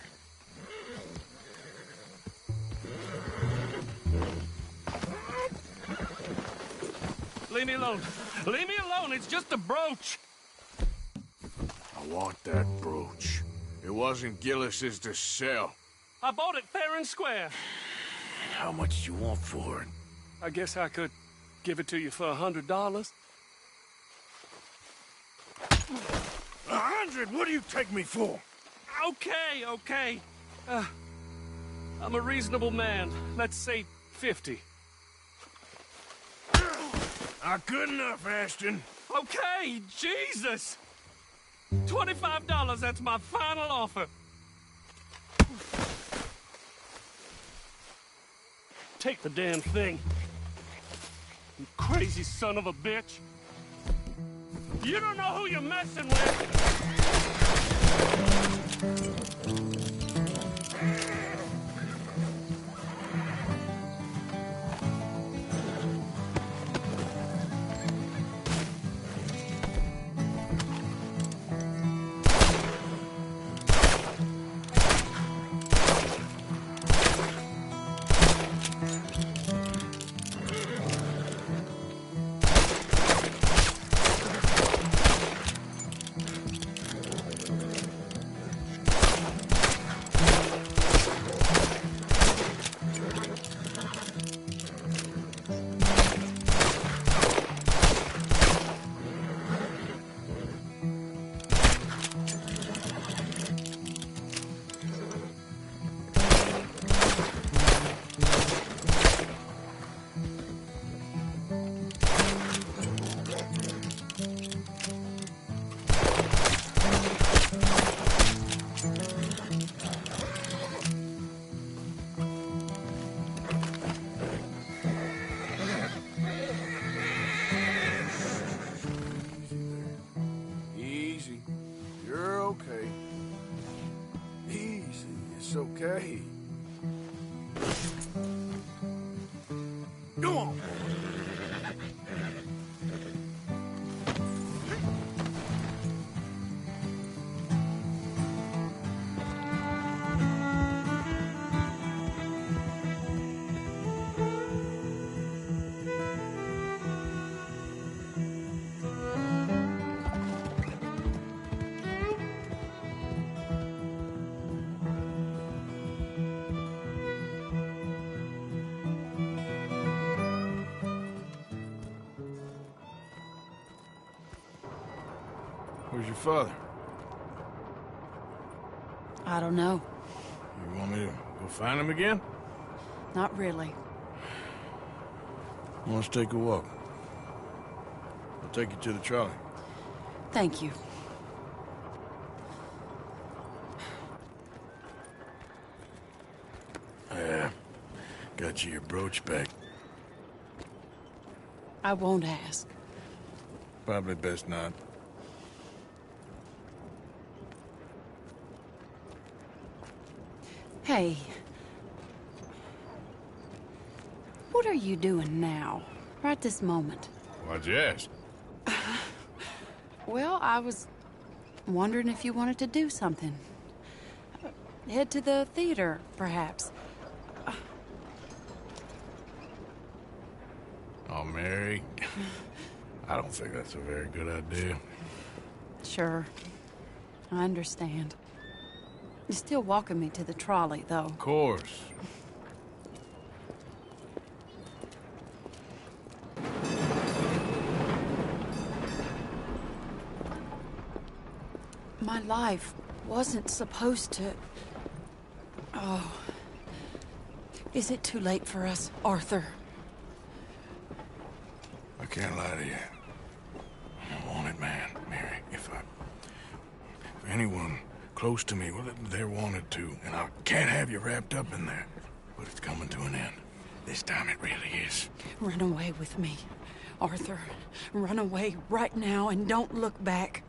Leave me alone. Leave me alone. It's just a brooch. I want that brooch. It wasn't Gillis's to sell. I bought it fair and square. How much do you want for it? I guess I could give it to you for $100. 100? What do you take me for? Okay, okay. I'm a reasonable man. Let's say 50. Not good enough, Ashton. Okay, Jesus! $25, that's my final offer. Take the damn thing. You crazy son of a bitch. You don't know who you're messing with. Easy. You're okay. Easy. It's okay. Go on. Where's your father? I don't know. You want me to go find him again? Not really. Let's take a walk. I'll take you to the trolley. Thank you. Yeah. Got you your brooch back. I won't ask. Probably best not. Hey. What are you doing now? Right this moment? Why'd you ask? Well, I was wondering if you wanted to do something. Head to the theater, perhaps. Oh, Mary. I don't think that's a very good idea. Sure. I understand. You're still walking me to the trolley, though. Of course. My life wasn't supposed to... Oh. Is it too late for us, Arthur? I can't lie to you. I'm a wanted man, Mary. If anyone close to me, well, they're wanted too. And I can't have you wrapped up in there. But it's coming to an end. This time it really is. Run away with me, Arthur. Run away right now and don't look back.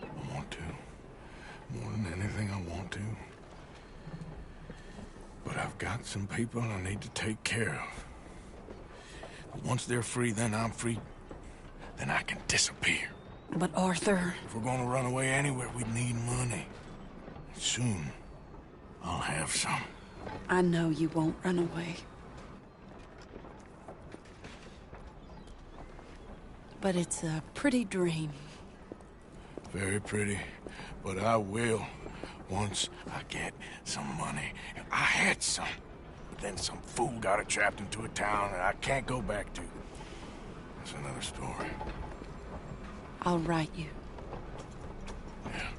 I want to. More than anything, I want to. But I've got some people I need to take care of. But once they're free, then I'm free. Then I can disappear. But Arthur... If we're gonna run away anywhere, we need money. Soon, I'll have some. I know you won't run away. But it's a pretty dream. Very pretty. But I will, once I get some money. I had some. But then some fool got it trapped into a town that I can't go back to. That's another story. I'll write you. Yeah.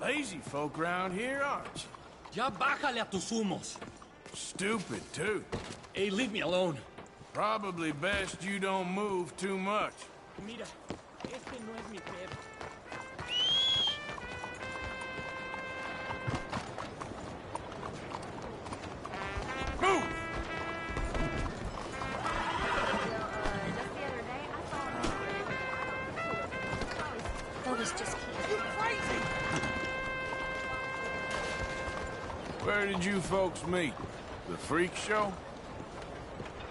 Lazy folk round here, aren't you? Ya bájale a tus humos. Stupid, too. Hey, leave me alone. Probably best you don't move too much. Mira, este no es mi pedo. Move! Elvis just can't. You crazy! Where did you folks meet? The freak show?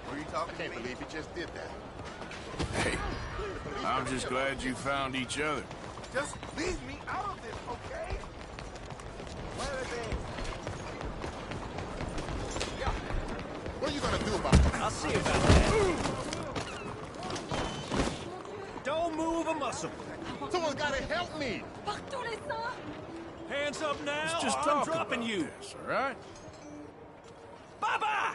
Were you talking? Can't believe you just did that. Hey, I'm just glad you found each other. Just leave me out of this, okay? Where are they? Yeah. What are you gonna do about it? I'll see about that. Don't move a muscle. Someone's gotta help me. Hands up now, Let's just or talk I'm dropping about you. this, all right? Baba!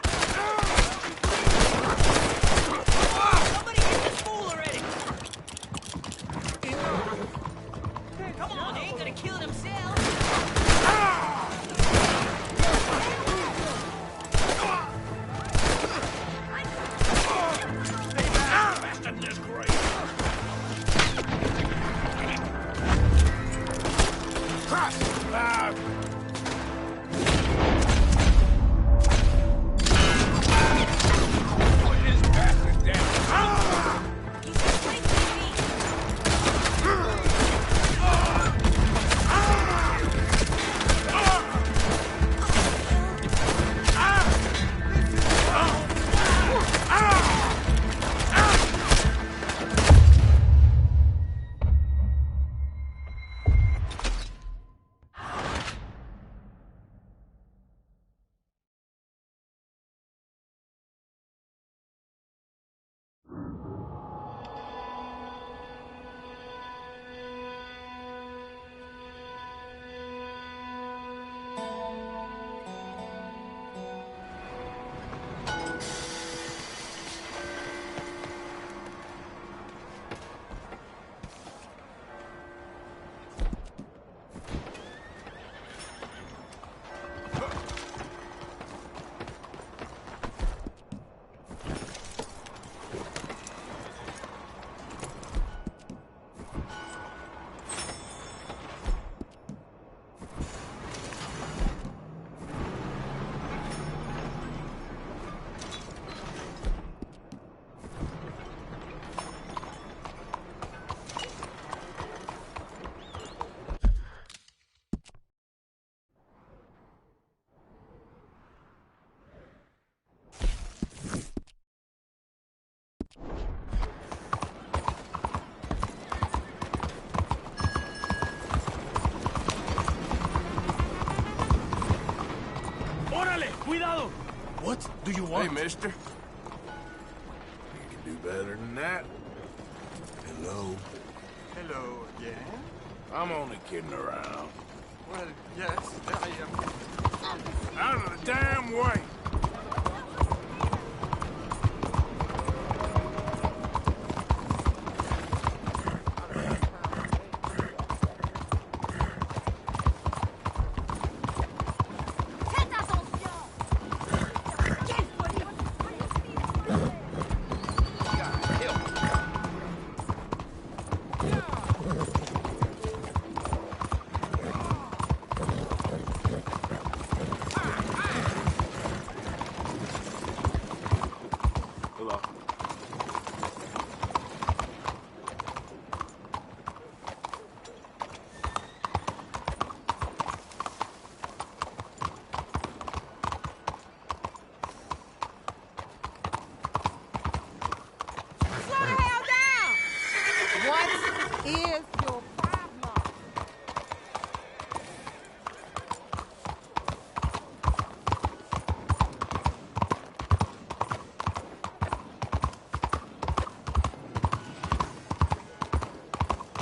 Somebody hit this fool already! Come on, they ain't gonna kill themselves. Bastard disgrace! do you want? Hey, mister. You can do better than that. Hello. Hello again. I'm only kidding around. Well, yes, I am. Out of the damn way!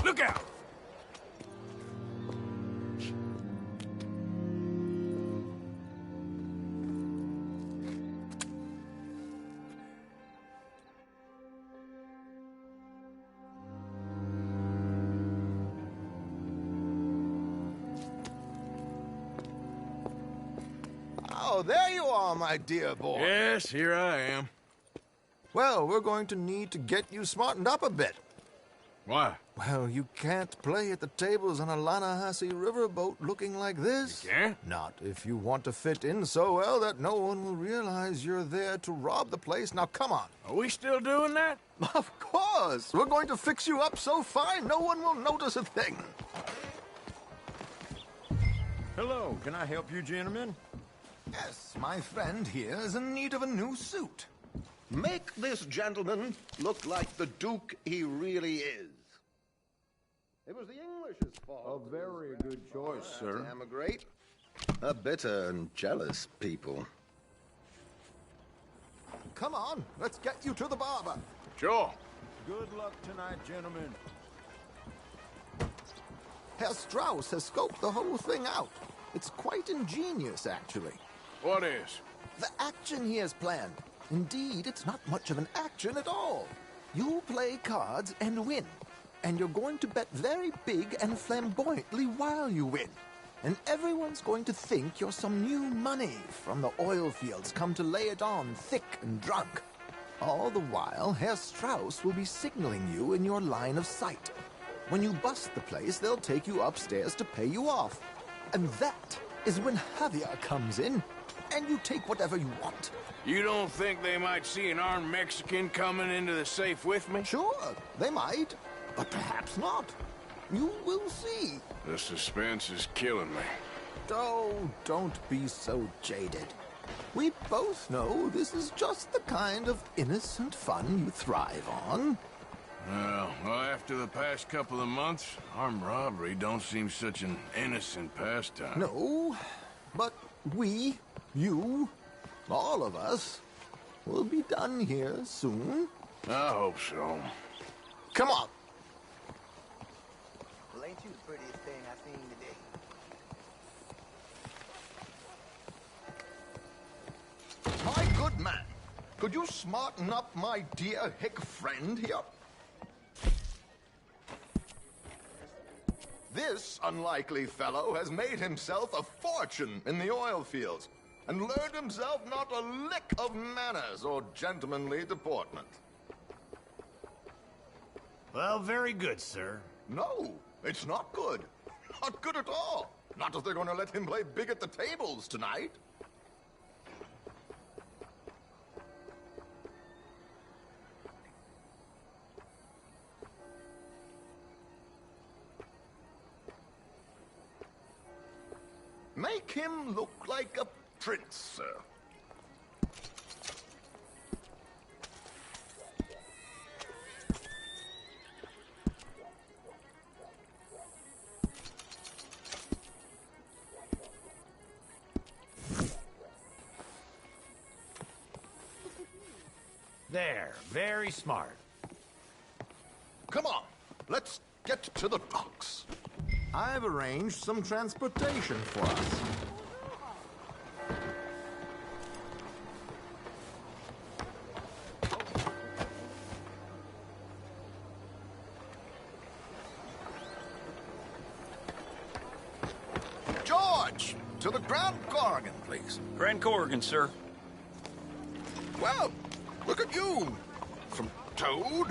Look out! Oh, there you are, my dear boy. Yes, here I am. Well, we're going to need to get you smartened up a bit. Why? Well, you can't play at the tables on a Lannahechee riverboat looking like this. You can't? Not if you want to fit in so well that no one will realize you're there to rob the place. Now, come on. Are we still doing that? Of course. We're going to fix you up so fine no one will notice a thing. Hello, can I help you, gentlemen? Yes, my friend here is in need of a new suit. Make this gentleman look like the Duke he really is. It was the English's fault. A very good choice, sir. To emigrate. A bitter and jealous people. Come on, let's get you to the barber. Sure. Good luck tonight, gentlemen. Herr Strauss has scoped the whole thing out. It's quite ingenious, actually. What is? The action he has planned. Indeed, it's not much of an action at all. You play cards and win. And you're going to bet very big and flamboyantly while you win. And everyone's going to think you're some new money from the oil fields come to lay it on thick and drunk. All the while, Herr Strauss will be signaling you in your line of sight. When you bust the place, they'll take you upstairs to pay you off. And that is when Javier comes in, and you take whatever you want. You don't think they might see an armed Mexican coming into the safe with me? Sure, they might, but perhaps not. You will see. The suspense is killing me. Oh, don't be so jaded. We both know this is just the kind of innocent fun you thrive on. Well, after the past couple of months, armed robbery don't seem such an innocent pastime. No, but we, you, all of us, will be done here soon. I hope so. Come on. Well, ain't you the prettiest thing I've seen today? My good man, could you smarten up my dear hick friend here? This unlikely fellow has made himself a fortune in the oil fields and learned himself not a lick of manners or gentlemanly deportment. Well, very good, sir. No, it's not good. Not good at all. Not if they're going to let him play big at the tables tonight. Make him look like a prince, sir. There, very smart. Come on, let's get to the docks. I've arranged some transportation for us. George, to the Grand Corrigan, please. Grand Corrigan, sir. Well, look at you. From Toad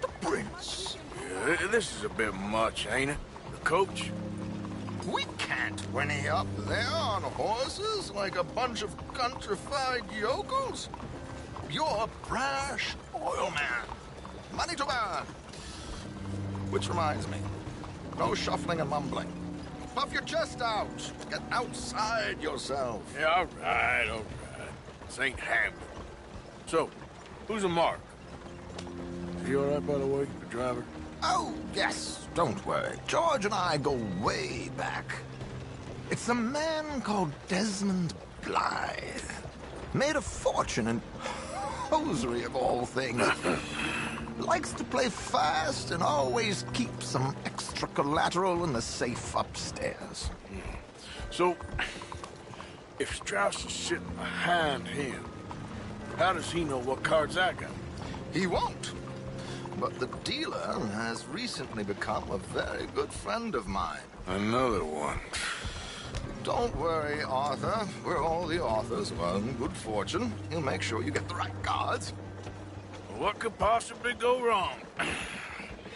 to Prince. Yeah, this is a bit much, ain't it? The coach? We can't whinny up there on horses like a bunch of countrified yokels. You're a brash oil man. Money to burn. Which reminds me, no shuffling and mumbling. Puff your chest out. Get outside yourself. Yeah, all right. This ain't Hamden. So, who's a Mark? Is he all right, by the way, the driver? Oh, yes. Don't worry. George and I go way back. It's a man called Desmond Blythe. Made a fortune in hosiery of all things. Likes to play fast and always keeps some extra collateral in the safe upstairs. So, if Strauss is sitting behind him, how does he know what cards I got? He won't. But the dealer has recently become a very good friend of mine. Another one. Don't worry, Arthur. We're all the authors of our good fortune. He'll make sure you get the right cards. What could possibly go wrong?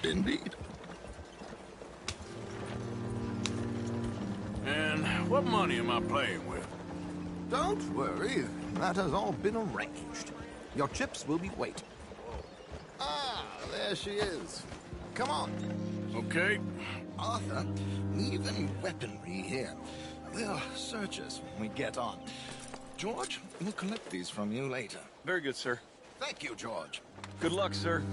Indeed. And what money am I playing with? Don't worry. That has all been arranged. Your chips will be waiting. Ah, there she is. Come on. Okay. Arthur, leave any weaponry here. They'll search us when we get on. George, we'll collect these from you later. Very good, sir. Thank you, George. Good luck, sir.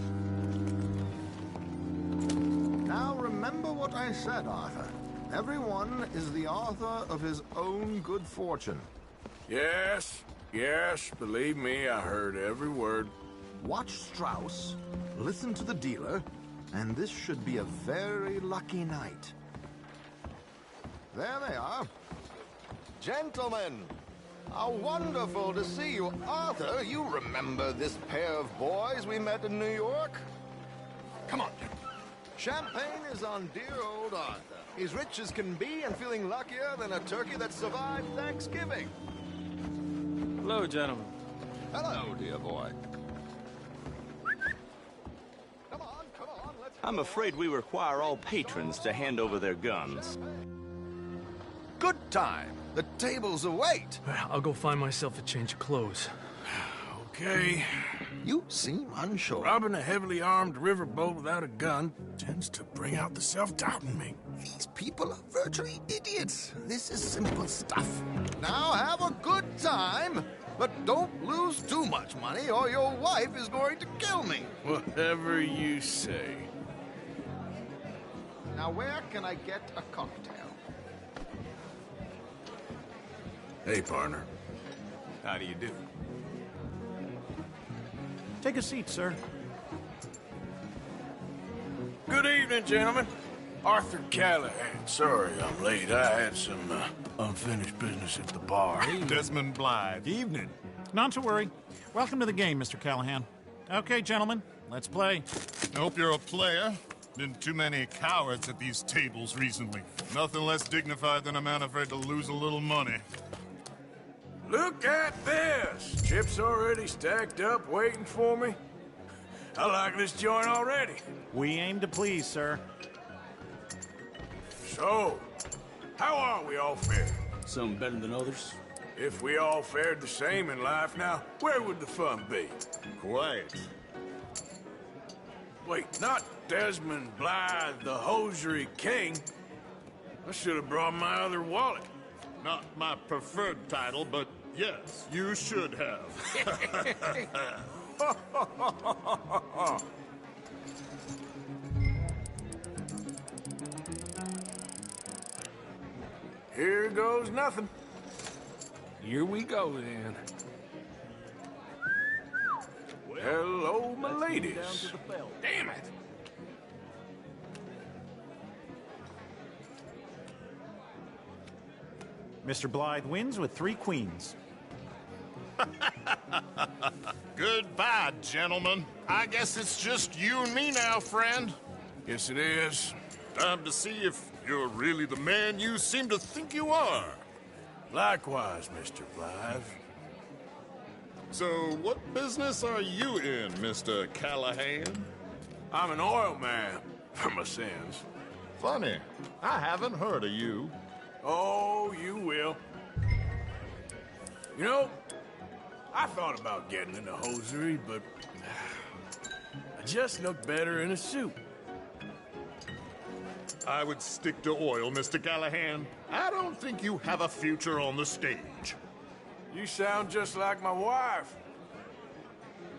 Now remember what I said, Arthur. Everyone is the author of his own good fortune. Yes, believe me, I heard every word. Watch Strauss, listen to the dealer, and this should be a very lucky night. There they are. Gentlemen, how wonderful to see you. Arthur, you remember this pair of boys we met in New York? Come on. Champagne is on dear old Arthur. He's rich as can be and feeling luckier than a turkey that survived Thanksgiving. Hello, gentlemen. Hello, dear boy. I'm afraid we require all patrons to hand over their guns. Good time. The tables await. I'll go find myself a change of clothes. Okay. You seem unsure. Robbing a heavily armed riverboat without a gun tends to bring out the self-doubt in me. These people are virtually idiots. This is simple stuff. Now have a good time, but don't lose too much money or your wife is going to kill me. Whatever you say. Now where can I get a cocktail? Hey, partner. How do you do? Take a seat, sir. Good evening, gentlemen. Arthur Callahan. Sorry I'm late. I had some unfinished business at the bar. Desmond Blythe. Evening. Not to worry. Welcome to the game, Mr. Callahan. Okay, gentlemen, let's play. I hope you're a player. Been too many cowards at these tables recently. Nothing less dignified than a man afraid to lose a little money. Look at this! Chips already stacked up, waiting for me. I like this joint already. We aim to please, sir. So, how are we all fared? Some better than others. If we all fared the same in life now, where would the fun be? Quiet. Wait, not Desmond Blythe, the hosiery king. I should have brought my other wallet. Not my preferred title, but yes, you should have. Here goes nothing. Here we go, then. Hello, my ladies. Damn it! Mr. Blythe wins with 3 queens. Goodbye, gentlemen. I guess it's just you and me now, friend. Yes, it is. Time to see if you're really the man you seem to think you are. Likewise, Mr. Blythe. So, what business are you in, Mr. Callahan? I'm an oil man, for my sins. Funny. I haven't heard of you. Oh, you will. You know, I thought about getting into hosiery, but I just look better in a suit. I would stick to oil, Mr. Callahan. I don't think you have a future on the stage. You sound just like my wife.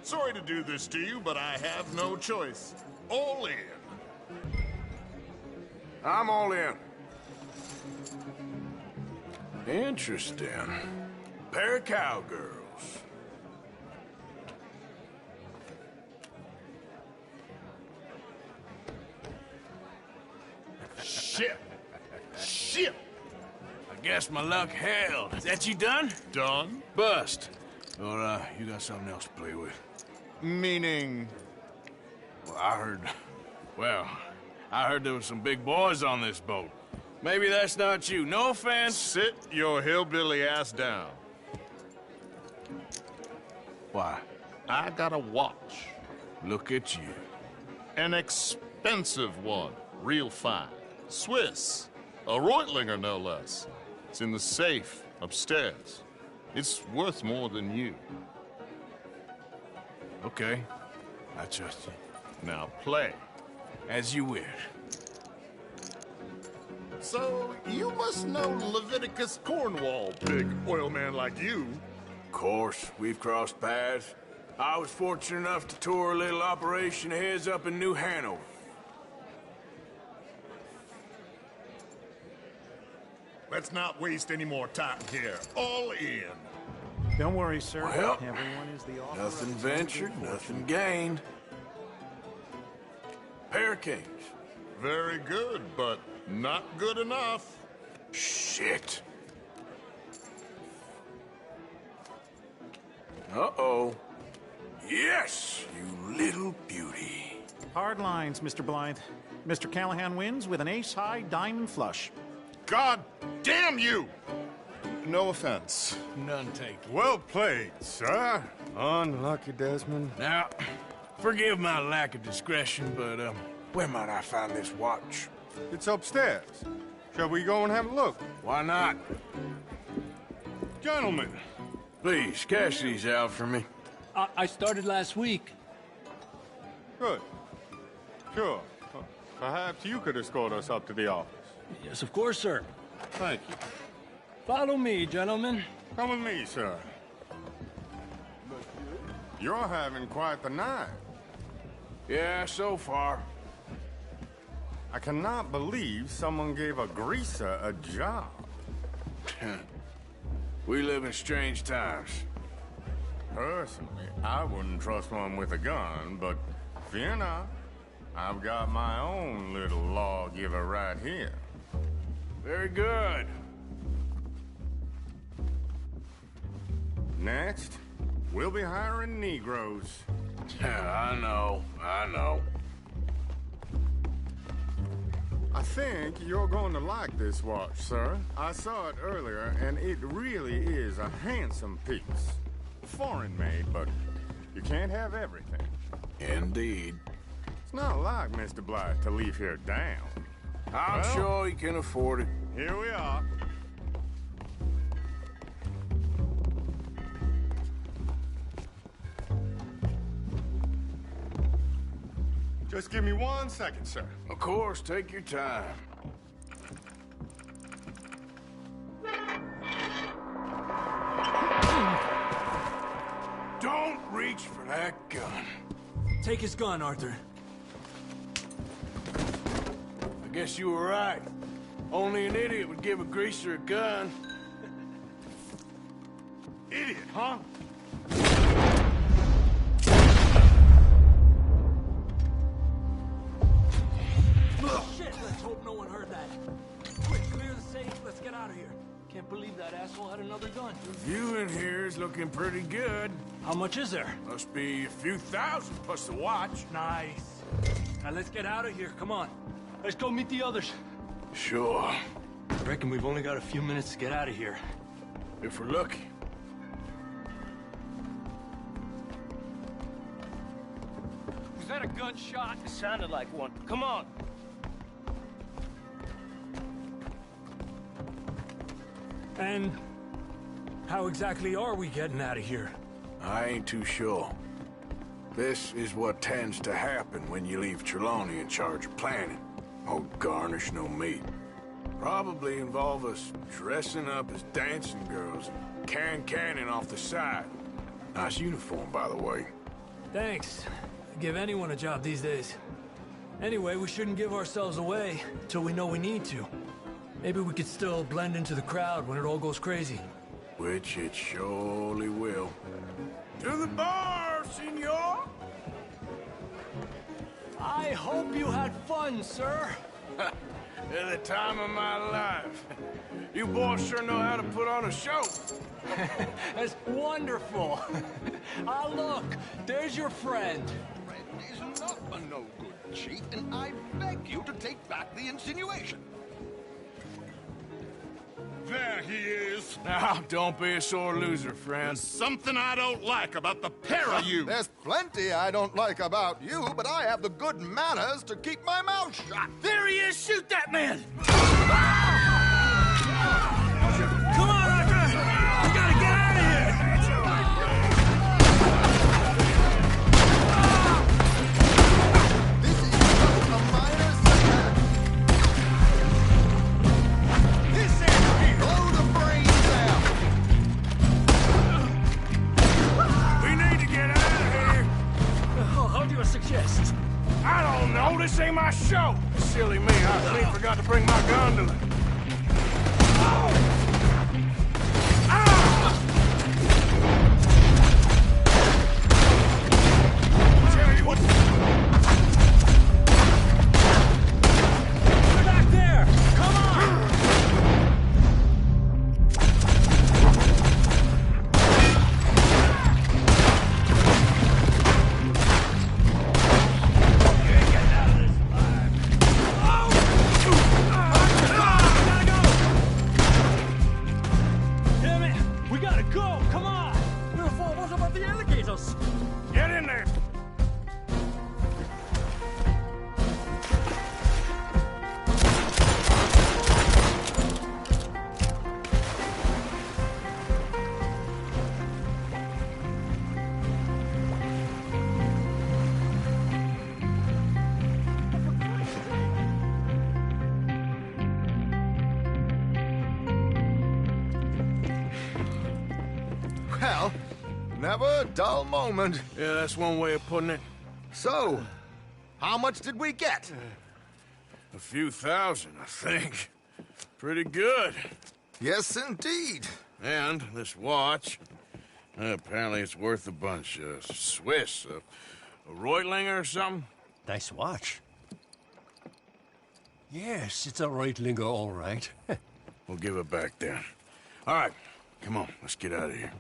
Sorry to do this to you, but I have no choice. All in. I'm all in. Interesting. Pair of cowgirls. Shit! Shit! I guess my luck held. Is that you done? Done? Bust. Or, you got something else to play with? Meaning? Well, I heard there was some big boys on this boat. Maybe that's not you. No offense. Sit your hillbilly ass down. Why? I got a watch. Look at you. An expensive one. Real fine. Swiss. A Reutlinger, no less. It's in the safe upstairs. It's worth more than you. Okay. I trust you. Now play. As you wish. So, you must know Leviticus Cornwall, big oil man like you. Of course, we've crossed paths. I was fortunate enough to tour a little operation of his up in New Hanover. Let's not waste any more time here. All in. Don't worry, sir. Well, everyone is the author. Nothing ventured, nothing gained. Pair of kings. Very good, but not good enough. Shit. Uh-oh. Yes, you little beauty. Hard lines, Mr. Blythe. Mr. Callahan wins with an ace-high diamond flush. God damn you! No offense. None taken. Well played, sir. Unlucky, Desmond. Now, forgive my lack of discretion, but, where might I find this watch? It's upstairs. Shall we go and have a look? Why not? Gentlemen. Please, cash these out for me. I started last week. Good. Sure. Perhaps you could escort us up to the office. Yes, of course, sir. Thank you. Follow me, gentlemen. Come with me, sir. You're having quite the night. Yeah, so far. I cannot believe someone gave a greaser a job. We live in strange times. Personally, I wouldn't trust one with a gun, but fear not. I've got my own little lawgiver right here. Very good. Next, we'll be hiring Negroes. I know. I think you're going to like this watch, sir. I saw it earlier, and it really is a handsome piece. Foreign made, but you can't have everything. Indeed. It's not like Mr. Blythe to leave here down. I'm sure he can afford it. Here we are. Just give me 1 second, sir. Of course, take your time. Don't reach for that gun. Take his gun, Arthur. I guess you were right. Only an idiot would give a greaser a gun. Idiot, huh? out of here. Can't believe that asshole had another gun. The view in here is looking pretty good. How much is there? Must be a few thousand plus the watch. Nice. Now let's get out of here. Come on. Let's go meet the others. Sure. I reckon we've only got a few minutes to get out of here. If we're lucky. Was that a gunshot? It sounded like one. Come on. And how exactly are we getting out of here? I ain't too sure. This is what tends to happen when you leave Trelawney in charge of planning. Oh, garnish no meat. Probably involve us dressing up as dancing girls and carrying cannon off the side. Nice uniform, by the way. Thanks. I'd give anyone a job these days. Anyway, we shouldn't give ourselves away till we know we need to. Maybe we could still blend into the crowd when it all goes crazy. Which it surely will. To the bar, senor! I hope you had fun, sir. At the time of my life. You boys sure know how to put on a show. That's wonderful. Ah, look, there's your friend. Is not a no-good cheat, and I beg you to take back the insinuation. There he is. Now, don't be a sore loser, friend. There's something I don't like about the pair of you. There's plenty I don't like about you, but I have the good manners to keep my mouth shut. There he is! Shoot that man! Come on, Arthur! We gotta get out of here! This is just a minor setback. This end, blow the brains out. We need to get out of here. Oh, how do you suggest? I don't know. This ain't my show. Silly me. I clean forgot to bring my gondola. Tell you what. Back there! Come on! Damn it! We gotta go! Come on! Beautiful, what about the alligators? Get in there. Well, never a dull moment. Yeah, that's one way of putting it. So, how much did we get? A few thousand, I think. Pretty good. Yes, indeed. And this watch, apparently it's worth a bunch. Swiss, a Reutlinger or something? Nice watch. Yes, it's a Reutlinger, all right. We'll give it back then. All right, come on, let's get out of here.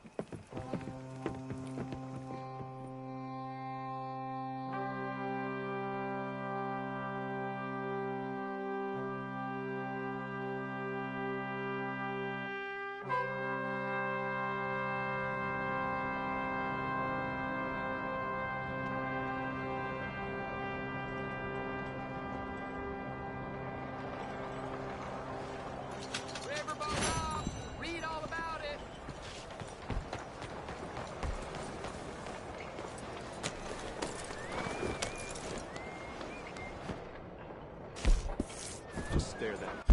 Read all about it. Just stare that.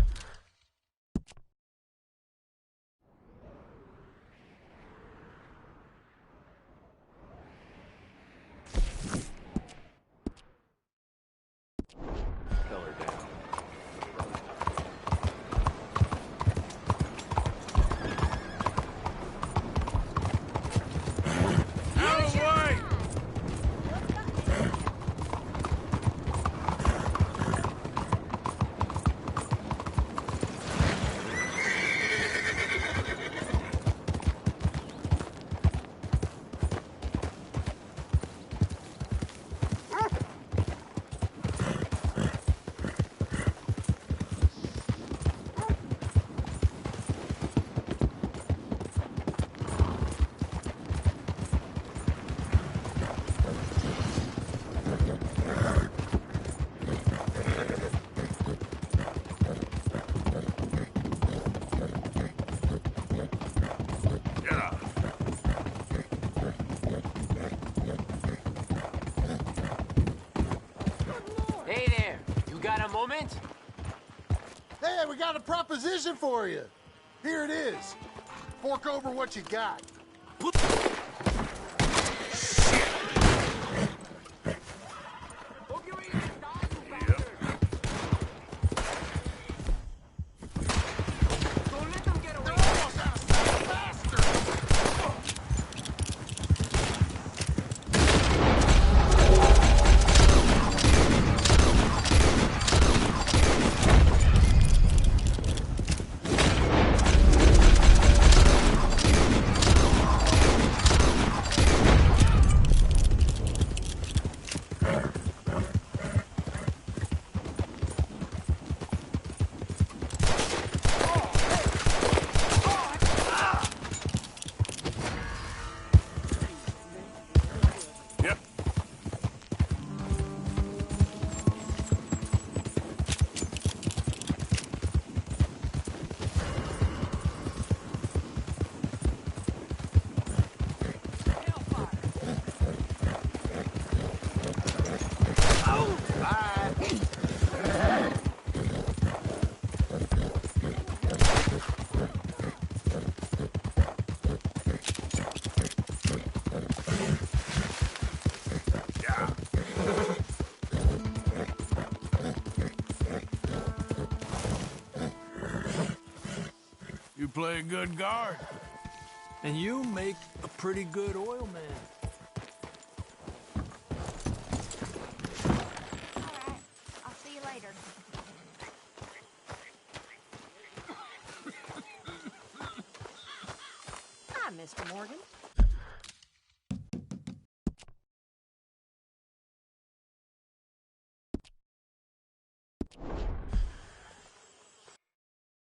Color down. Out of the way! Clint? Hey, we got a proposition for you. Here it is. Fork over what you got. You play a good guard. And you make a pretty good oil man. Alright, I'll see you later. Hi, Mr. Morgan.